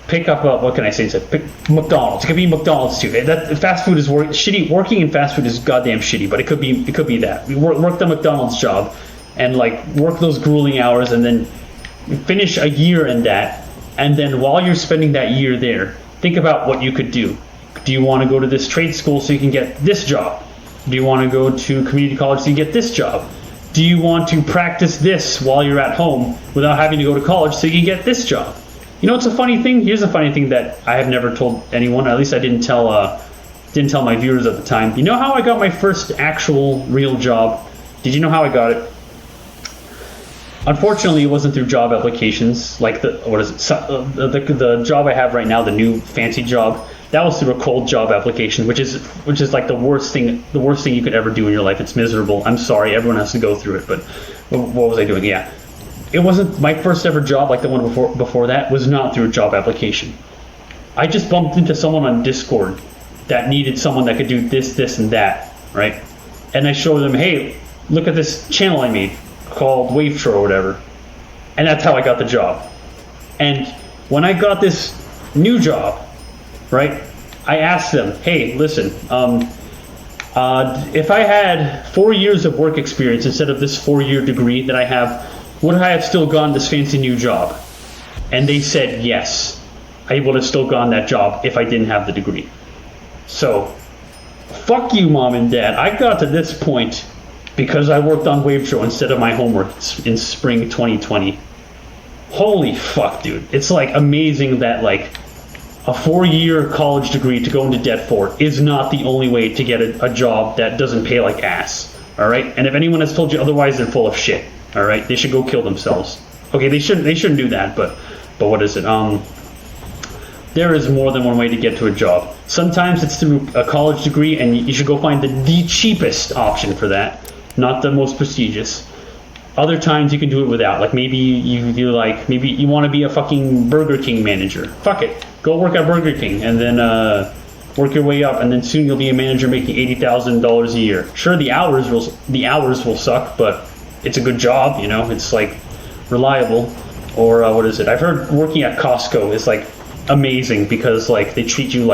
Pick up what can I say? Pick McDonald's. It could be McDonald's too. That fast food is shitty. Working in fast food is goddamn shitty, but it could be that. Work the McDonald's job, and like work those grueling hours, and then finish a year in that. And then while you're spending that year there, think about what you could do. Do you want to go to this trade school so you can get this job? Do you want to go to community college so you get this job? Do you want to practice this while you're at home without having to go to college so you can get this job? You know, it's a funny thing. Here's a funny thing that I have never told anyone. At least I didn't tell my viewers at the time. You know how I got my first actual real job? Did you know how I got it? Unfortunately, it wasn't through job applications like the job I have right now, the new fancy job. That was through a cold job application, which is like the worst thing you could ever do in your life. It's miserable. I'm sorry, everyone has to go through it. But what was I doing? Yeah. It wasn't my first ever job, like the one before that was not through a job application. I just bumped into someone on Discord that needed someone that could do this, and that, right? And I showed them, hey, look at this channel I made called Wavetro or whatever. And that's how I got the job. And when I got this new job, right, I asked them, hey, listen, if I had 4 years of work experience instead of this 4-year degree that I have, would I have still gone this fancy new job? And they said yes, I would have still gone that job if I didn't have the degree. So, fuck you, mom and dad. I got to this point because I worked on wavetro instead of my homework in spring 2020. Holy fuck, dude. It's like amazing that like a 4-year college degree to go into debt for is not the only way to get a job that doesn't pay like ass. All right? And if anyone has told you otherwise, they're full of shit. All right, they should go kill themselves. Okay, they shouldn't do that, but what is it? There is more than one way to get to a job. Sometimes it's through a college degree, and you should go find the cheapest option for that, not the most prestigious. Other times you can do it without. Like maybe maybe you want to be a fucking Burger King manager. Fuck it, go work at Burger King, and then work your way up, and then soon you'll be a manager making $80,000 a year. Sure, the hours will suck, but it's a good job, you know, it's like reliable. Or what is it? I've heard working at Costco is like amazing because like they treat you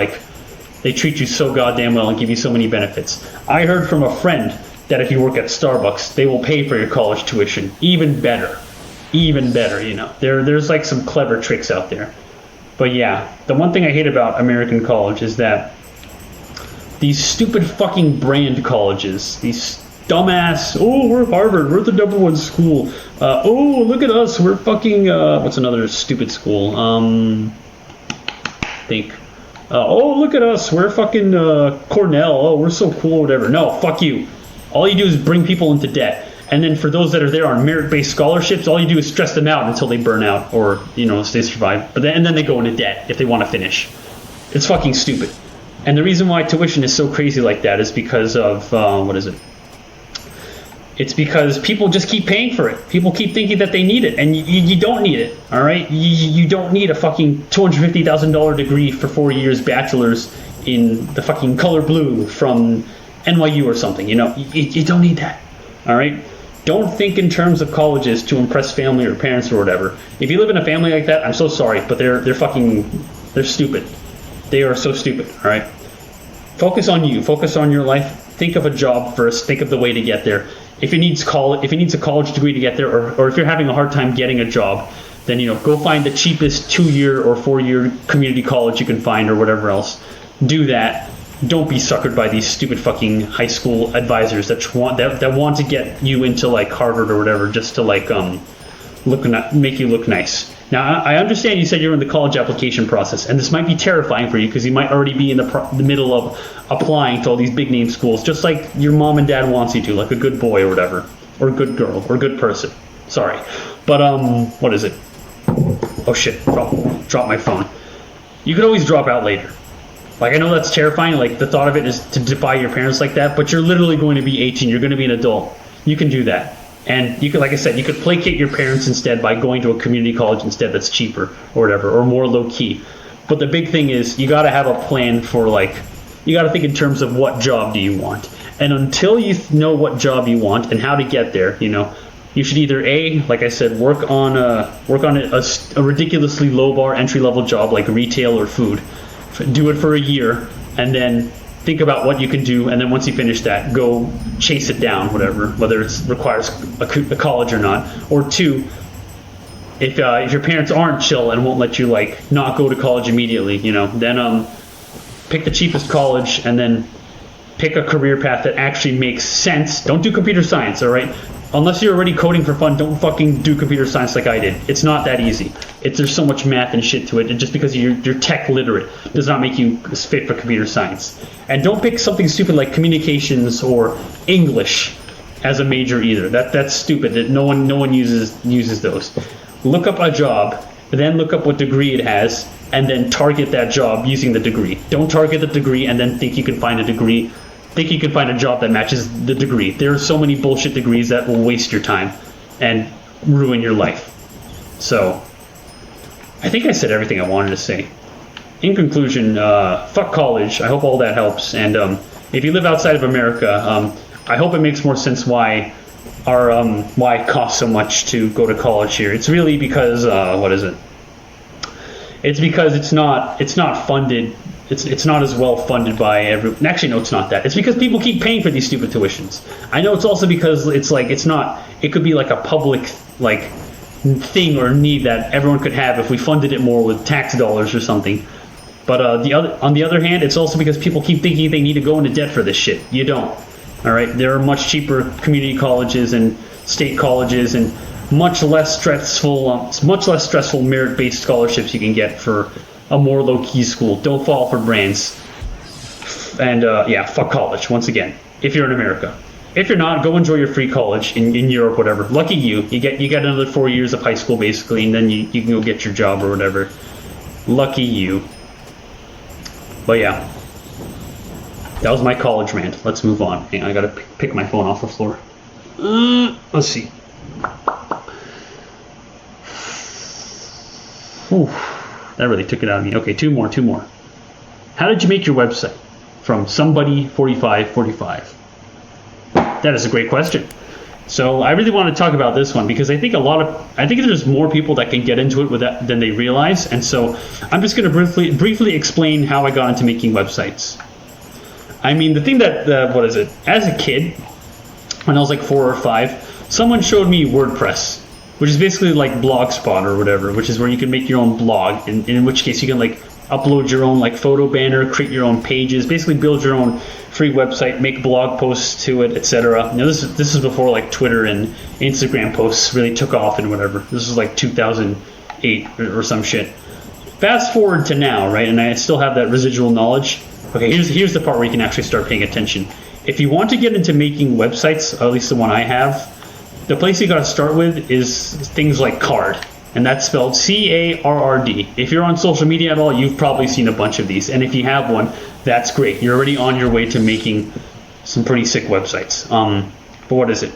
so goddamn well and give you so many benefits. I heard from a friend that if you work at Starbucks, they will pay for your college tuition. Even better, you know. There's like some clever tricks out there. But yeah, the one thing I hate about American college is that these stupid fucking brand colleges, these dumbass, oh, we're Harvard, we're the #1 school. Oh, look at us, we're fucking, what's another stupid school? Oh, look at us, we're fucking Cornell. Oh, we're so cool or whatever. No, fuck you. All you do is bring people into debt. And then for those that are there on merit-based scholarships, all you do is stress them out until they burn out or, you know, they survive. And then they go into debt if they want to finish. It's fucking stupid. And the reason why tuition is so crazy like that is because of, what is it? It's because people just keep paying for it. People keep thinking that they need it, and you don't need it, all right? You don't need a fucking $250,000 degree for 4 years, bachelor's in the fucking color blue from NYU or something, you know? You don't need that, all right? Don't think in terms of colleges to impress family or parents or whatever. If you live in a family like that, I'm so sorry, but they're stupid. They are so stupid, all right? Focus on you. Focus on your life. Think of a job first. Think of the way to get there. If it needs a college degree to get there, or if you're having a hard time getting a job, then, you know, go find the cheapest 2-year or 4-year community college you can find or whatever else. Do that. Don't be suckered by these stupid fucking high school advisors that want to get you into like Harvard or whatever just to like make you look nice. Now, I understand you said you're in the college application process, and this might be terrifying for you because you might already be in the middle of applying to all these big name schools, just like your mom and dad wants you to, like a good boy or whatever, or a good girl, or a good person. Sorry. But, what is it? Oh shit, drop my phone. You could always drop out later. Like, I know that's terrifying, like the thought of it is to defy your parents like that, but you're literally going to be 18, you're going to be an adult. You can do that. And you could, like I said, you could placate your parents instead by going to a community college instead that's cheaper or whatever, or more low key. But the big thing is you got to have a plan for, like, you got to think in terms of what job do you want. And until you know what job you want and how to get there, you know, you should either like I said, work on a ridiculously low bar entry level job like retail or food. Do it for a year and then think about what you can do, and then once you finish that, go chase it down, whether it requires a college or not. Or 2, if your parents aren't chill and won't let you like not go to college immediately, you know, then pick the cheapest college and then pick a career path that actually makes sense. Don't do computer science, all right? Unless you're already coding for fun, don't fucking do computer science like I did. It's not that easy. There's so much math and shit to it, and just because you're tech literate does not make you fit for computer science. And don't pick something stupid like communications or English as a major either. That's stupid. That no one uses those. Look up a job, then look up what degree it has, and then target that job using the degree. Don't target the degree and then think you can find a degree. Think you can find a job that matches the degree. There are so many bullshit degrees that will waste your time and ruin your life. So, I think I said everything I wanted to say. In conclusion, fuck college. I hope all that helps. And if you live outside of America, I hope it makes more sense why it costs so much to go to college here. It's really because what is it? It's because it's not funded. It's not as well funded by everyone. Actually, no, it's not that. It's because people keep paying for these stupid tuitions. I know it's also because it could be like a public like thing or need that everyone could have if we funded it more with tax dollars or something. But on the other hand, it's also because people keep thinking they need to go into debt for this shit. You don't. All right, there are much cheaper community colleges and state colleges and much less stressful merit-based scholarships you can get for a more low-key school. Don't fall for brands. And yeah, fuck college once again. If you're in America, if you're not, go enjoy your free college in Europe, whatever. Lucky you. You get another 4 years of high school basically, and then you can go get your job or whatever. Lucky you. But yeah, that was my college rant. Let's move on. Hang on, I gotta pick my phone off the floor. Let's see. Whew. That really took it out of me. Okay, two more. How did you make your website? From somebody 4545. That is a great question. So I really want to talk about this one because I think there's more people that can get into it with that than they realize. And so I'm just going to briefly explain how I got into making websites. I mean, the thing that as a kid, when I was like 4 or 5, someone showed me WordPress, which is basically like Blogspot or whatever, which is where you can make your own blog, in which case you can like upload your own like photo banner, create your own pages, basically build your own free website, make blog posts to it, etc. Now this is before like Twitter and Instagram posts really took off and whatever. This was like 2008 or some shit. Fast forward to now, right? And I still have that residual knowledge. Okay, here's the part where you can actually start paying attention. If you want to get into making websites, at least the one I have, the place you got to start with is things like card, and that's spelled C-A-R-R-D. If you're on social media at all, you've probably seen a bunch of these, and if you have one, that's great. You're already on your way to making some pretty sick websites. But what is it?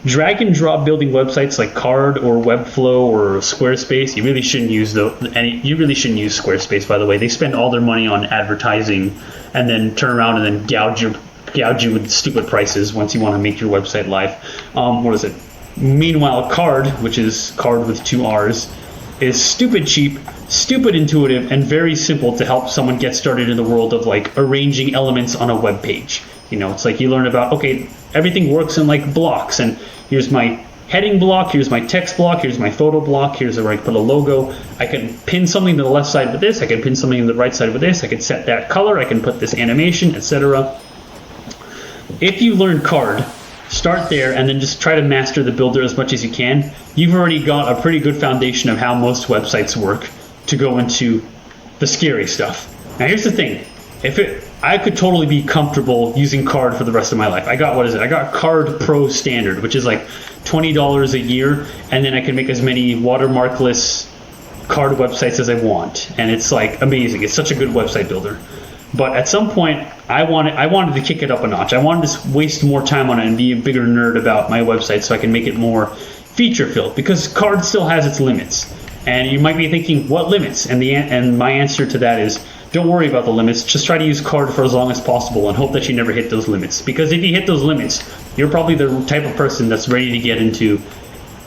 Drag and drop building websites like Card or Webflow or Squarespace. You really shouldn't use You really shouldn't use Squarespace, by the way. They spend all their money on advertising and then turn around and then gouge you with stupid prices once you want to make your website live. What is it? Meanwhile, Card, which is Card with 2 R's, is stupid cheap, stupid intuitive, and very simple to help someone get started in the world of like arranging elements on a web page. You know, it's like you learn about, okay, everything works in like blocks, and here's my heading block, here's my text block, here's my photo block, here's where I put a logo. I can pin something to the left side with this, I can pin something to the right side with this, I can set that color, I can put this animation, etc. If you learn Card, start there and then just try to master the builder as much as you can. You've already got a pretty good foundation of how most websites work to go into the scary stuff. Now here's the thing, I could totally be comfortable using Card for the rest of my life. I got Card Pro Standard, which is like $20 a year, and then I can make as many watermarkless card websites as I want, and it's like amazing. It's such a good website builder. But at some point, I wanted to kick it up a notch. I wanted to waste more time on it and be a bigger nerd about my website so I can make it more feature-filled, because Card still has its limits. And you might be thinking, what limits? And my answer to that is, don't worry about the limits. Just try to use Card for as long as possible and hope that you never hit those limits. Because if you hit those limits, you're probably the type of person that's ready to get into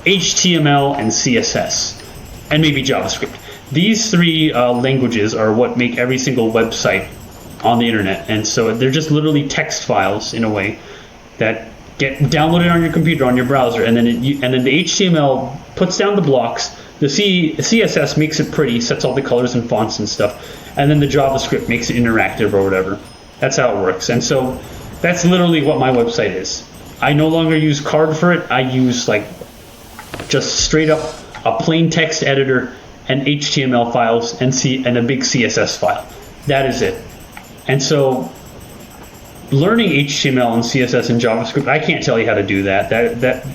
HTML and CSS and maybe JavaScript. These 3 languages are what make every single website on the internet, and so they're just literally text files in a way that get downloaded on your computer, on your browser, and then the HTML puts down the blocks, the CSS makes it pretty, sets all the colors and fonts and stuff, and then the JavaScript makes it interactive or whatever. That's how it works. And so that's literally what my website is. I no longer use Card for it. I use like just straight up a plain text editor and HTML files and a big CSS file. That is it. And so learning HTML and CSS and JavaScript, I can't tell you how to do that.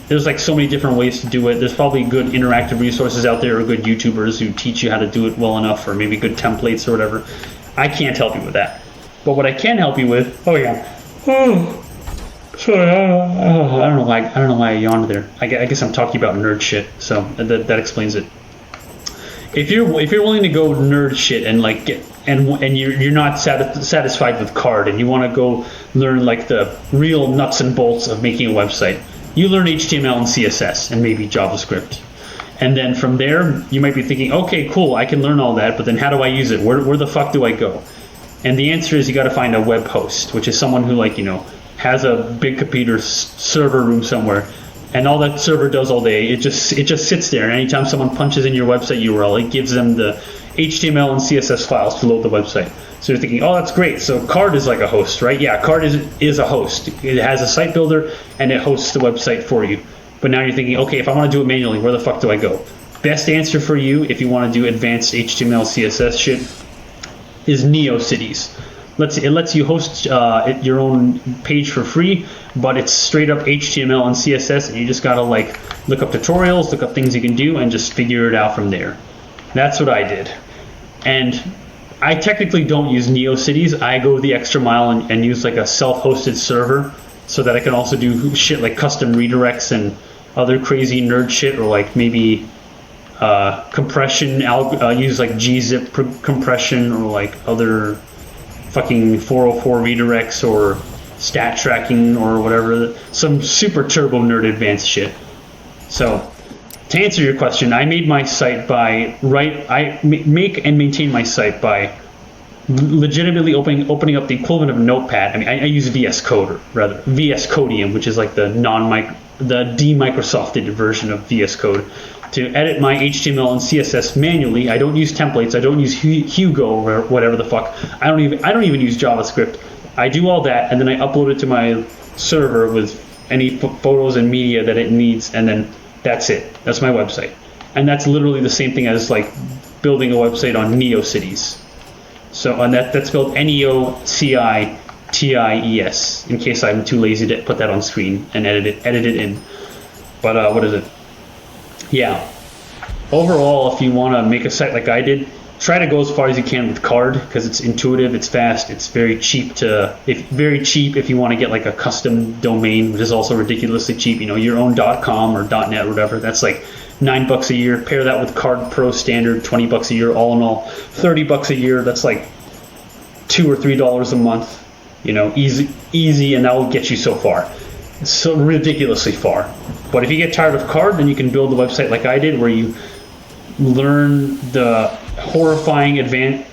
There's like so many different ways to do it. There's probably good interactive resources out there, or good YouTubers who teach you how to do it well enough, or maybe good templates or whatever. I can't help you with that. But what I can help you with, sorry, I don't know why I yawned there. I guess I'm talking about nerd shit, so that explains it. If you're willing to go nerd shit and like you're not satisfied with Card and you want to go learn like the real nuts and bolts of making a website, you learn HTML and CSS and maybe JavaScript. And then from there, you might be thinking, okay, cool, I can learn all that, but then how do I use it? Where the fuck do I go? And the answer is you got to find a web host, which is someone who has a big computer server room somewhere. And all that server does all day, it just sits there. And anytime someone punches in your website URL, it gives them the HTML and CSS files to load the website. So you're thinking, oh, that's great. So Card is like a host, right? Yeah, Card is a host. It has a site builder, and it hosts the website for you. But now you're thinking, okay, if I want to do it manually, where the fuck do I go? Best answer for you, if you want to do advanced HTML, CSS shit, is NeoCities. It lets you host your own page for free, but it's straight up HTML and CSS, and you just gotta like look up tutorials, look up things you can do, and just figure it out from there. That's what I did. And I technically don't use NeoCities. I go the extra mile and use like a self-hosted server so that I can also do shit like custom redirects and other crazy nerd shit, or like maybe compression, use like gzip compression, or like other fucking 404 redirects or stat tracking or whatever, some super turbo nerd advanced shit. So to answer your question, I made my site I make and maintain my site by legitimately opening up the equivalent of Notepad. I mean, I use VS Code, or rather VS Codium, which is like the de-Microsofted version of VS Code, to edit my HTML and CSS manually. I don't use templates. I don't use Hugo or whatever the fuck. I don't even use JavaScript. I do all that, and then I upload it to my server with any photos and media that it needs, and then that's it. That's my website. And that's literally the same thing as like building a website on NeoCities. So, and that's spelled NeoCities, in case I'm too lazy to put that on screen and edit it in. But what is it? Yeah. Overall, if you want to make a site like I did, try to go as far as you can with card because it's intuitive, it's fast, it's very cheap if you want to get like a custom domain, which is also ridiculously cheap. You know, your own .com or .net or whatever. That's like $9 a year. Pair that with Card Pro Standard, $20 a year. All in all, $30 a year. That's like $2 or $3 a month. You know, easy, and that will get you so far. So ridiculously far. But if you get tired of card, then you can build a website like I did, where you learn the horrifying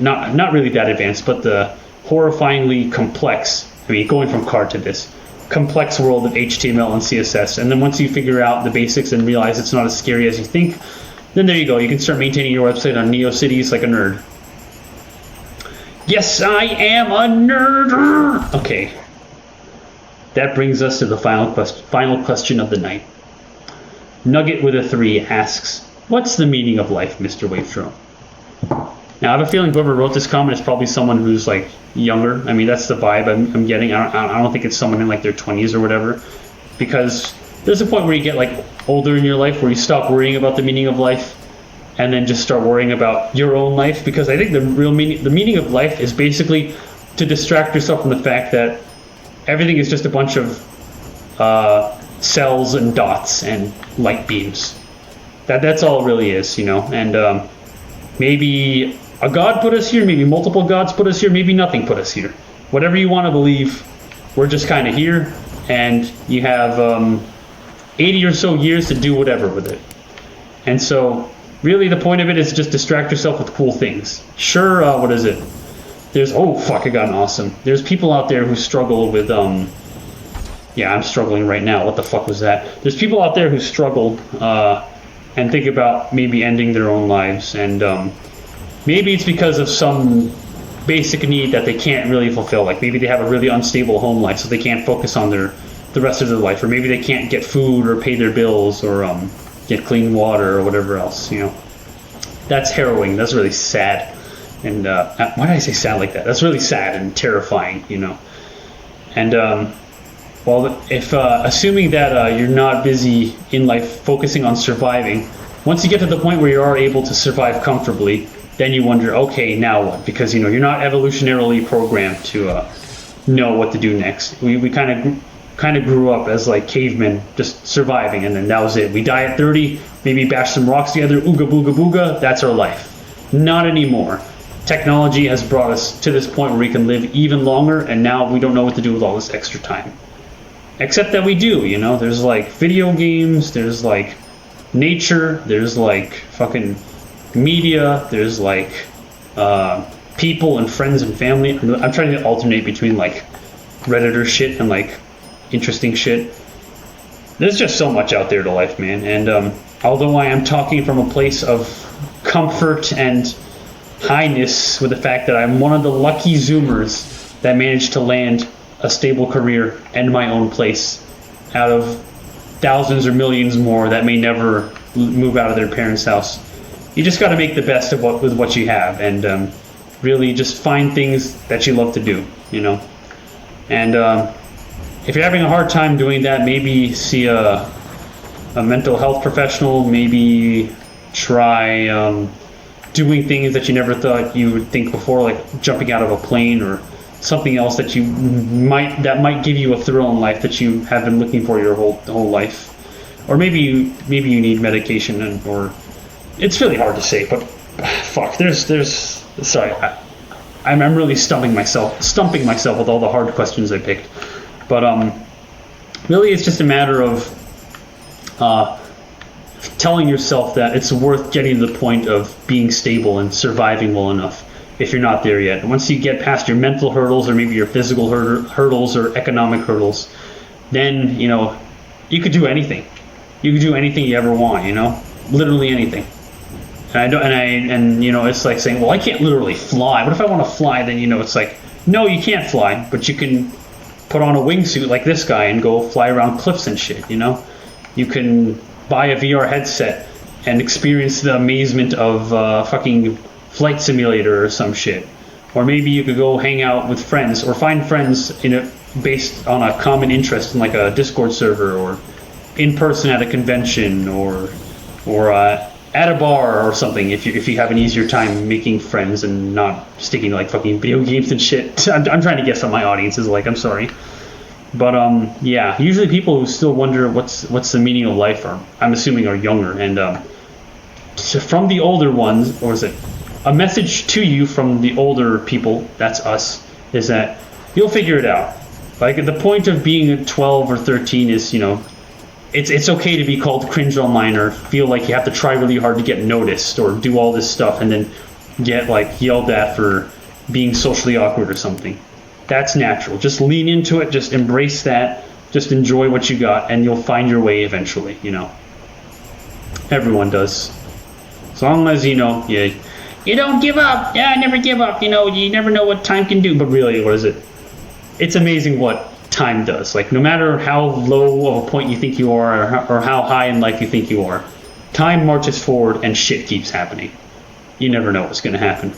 not really that advanced, but the horrifyingly complex, I mean, going from card to this complex world of HTML and CSS. And then once you figure out the basics and realize it's not as scary as you think, then there you go. You can start maintaining your website on NeoCities like a nerd. Yes, I am a nerd. Okay. That brings us to the final question of the night. Nugget with a 3 asks, what's the meaning of life, Mr. Wavetro? Now, I have a feeling whoever wrote this comment is probably someone who's like younger. I mean, that's the vibe I'm getting. I don't think it's someone in like their 20s or whatever, because there's a point where you get like older in your life where you stop worrying about the meaning of life and then just start worrying about your own life. Because I think the meaning of life is basically to distract yourself from the fact that everything is just a bunch of cells and dots and light beams. That's all it really is, you know. And maybe a god put us here, maybe multiple gods put us here, maybe nothing put us here. Whatever you want to believe, we're just kind of here, and you have 80 or so years to do whatever with it. And so, really, the point of it is just distract yourself with cool things. Sure, what is it? There's, oh fuck, I got an awesome. There's people out there who struggle with, yeah, I'm struggling right now. What the fuck was that? There's people out there who struggle and think about maybe ending their own lives. And maybe it's because of some basic need that they can't really fulfill. Like maybe they have a really unstable home life, so they can't focus on the rest of their life. Or maybe they can't get food or pay their bills or get clean water or whatever else, you know. That's harrowing. That's really sad. And why did I say sad like that? That's really sad and terrifying, you know. And well, if assuming that you're not busy in life focusing on surviving, once you get to the point where you are able to survive comfortably, then you wonder, okay, now what? Because you know you're not evolutionarily programmed to know what to do next. We kind of grew up as like cavemen, just surviving, and then that was it. We die at 30, maybe bash some rocks together, ooga booga booga. That's our life. Not anymore. Technology has brought us to this point where we can live even longer, and now we don't know what to do with all this extra time. Except that we do, you know. There's like video games, there's like nature, there's like fucking media, there's like people and friends and family. I'm trying to alternate between like Redditor shit and like interesting shit. There's just so much out there to life, man. And although I am talking from a place of comfort and highness with the fact that I'm one of the lucky Zoomers that managed to land a stable career and my own place out of thousands or millions more that may never move out of their parents' house. You just got to make the best of with what you have, and really just find things that you love to do, you know. And if you're having a hard time doing that, maybe see a mental health professional. Maybe try doing things that you never thought you would think before, like jumping out of a plane or something else that might give you a thrill in life that you have been looking for your whole life. Or maybe you need medication, or it's really hard to say, but fuck, there's sorry, I'm really stumping myself with all the hard questions I picked. But really it's just a matter of telling yourself that it's worth getting to the point of being stable and surviving well enough if you're not there yet. Once you get past your mental hurdles, or maybe your physical hurdles or economic hurdles, then, you know, you could do anything. You could do anything you ever want, you know, literally anything. And you know, it's like saying, well, I can't literally fly. What if I want to fly? Then, you know, it's like, no, you can't fly, but you can put on a wingsuit like this guy and go fly around cliffs and shit, you know. You can buy a VR headset and experience the amazement of fucking Flight Simulator or some shit. Or maybe you could go hang out with friends, or find friends based on a common interest in like a Discord server or in person at a convention or at a bar or something. If you have an easier time making friends and not sticking to like fucking video games and shit. I'm trying to guess what my audience is like. I'm sorry. But yeah, usually people who still wonder what's the meaning of life are, I'm assuming, are younger. And so from the older ones, or is it a message to you from the older people? That's us. Is that you'll figure it out. Like the point of being 12 or 13 is, it's okay to be called cringe online or feel like you have to try really hard to get noticed or do all this stuff and then get like yelled at for being socially awkward or something. That's natural. Just lean into it. Just embrace that. Just enjoy what you got, and you'll find your way eventually. Everyone does. As long as you don't give up. Yeah, never give up. You never know what time can do. But really, what is it? It's amazing what time does. Like, no matter how low of a point you think you are, or how high in life you think you are, time marches forward, and shit keeps happening. You never know what's going to happen.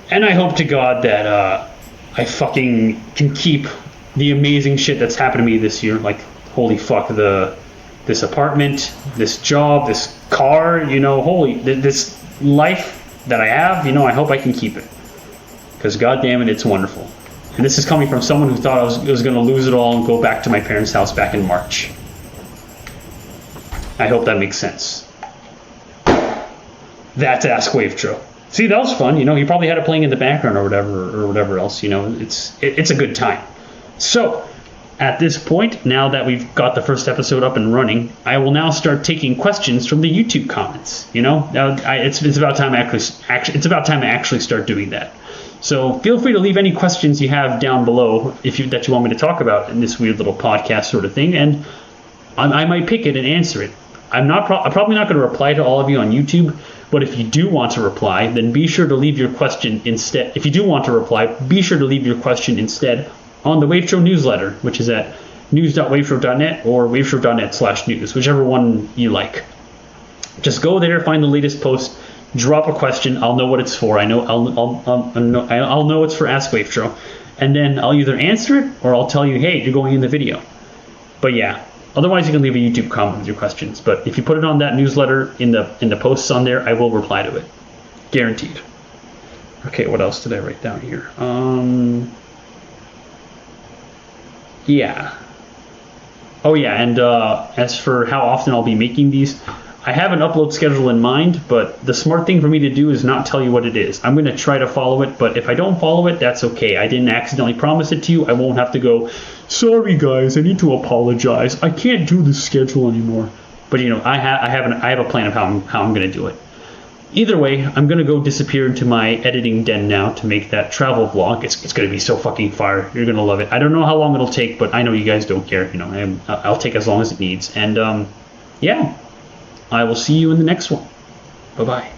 And I hope to God that I fucking can keep the amazing shit that's happened to me this year. Like, holy fuck, this apartment, this job, this car, this life that I have, I hope I can keep it. Because goddamn it, it's wonderful. And this is coming from someone who thought I was going to lose it all and go back to my parents' house back in March. I hope that makes sense. That's Ask Wavetro. See, that was fun. He probably had it playing in the background or whatever else. It's a good time. So, at this point, now that we've got the first episode up and running, I will now start taking questions from the YouTube comments. Now it's about time I actually start doing that. So feel free to leave any questions you have down below that you want me to talk about in this weird little podcast sort of thing, and I might pick it and answer it. I'm probably not going to reply to all of you on YouTube. But if you do want to reply, then be sure to leave your question instead. If you do want to reply, be sure to leave your question instead on the Wavetro newsletter, which is at news.wavetro.net or wavetro.net/news, whichever one you like. Just go there, find the latest post, drop a question. I'll know what it's for. I'll know it's for Ask Wavetro, and then I'll either answer it or I'll tell you, hey, you're going in the video. But yeah. Otherwise, you can leave a YouTube comment with your questions. But if you put it on that newsletter in the posts on there, I will reply to it. Guaranteed. Okay, what else did I write down here? Yeah. Oh, yeah, and as for how often I'll be making these, I have an upload schedule in mind, but the smart thing for me to do is not tell you what it is. I'm going to try to follow it, but if I don't follow it, that's okay. I didn't accidentally promise it to you. I won't have to go, sorry guys, I need to apologize. I can't do this schedule anymore. But I have a plan of how I'm going to do it. Either way, I'm going to go disappear into my editing den now to make that travel vlog. It's going to be so fucking fire. You're going to love it. I don't know how long it'll take, but I know you guys don't care. I'll take as long as it needs. And yeah. I will see you in the next one. Bye-bye.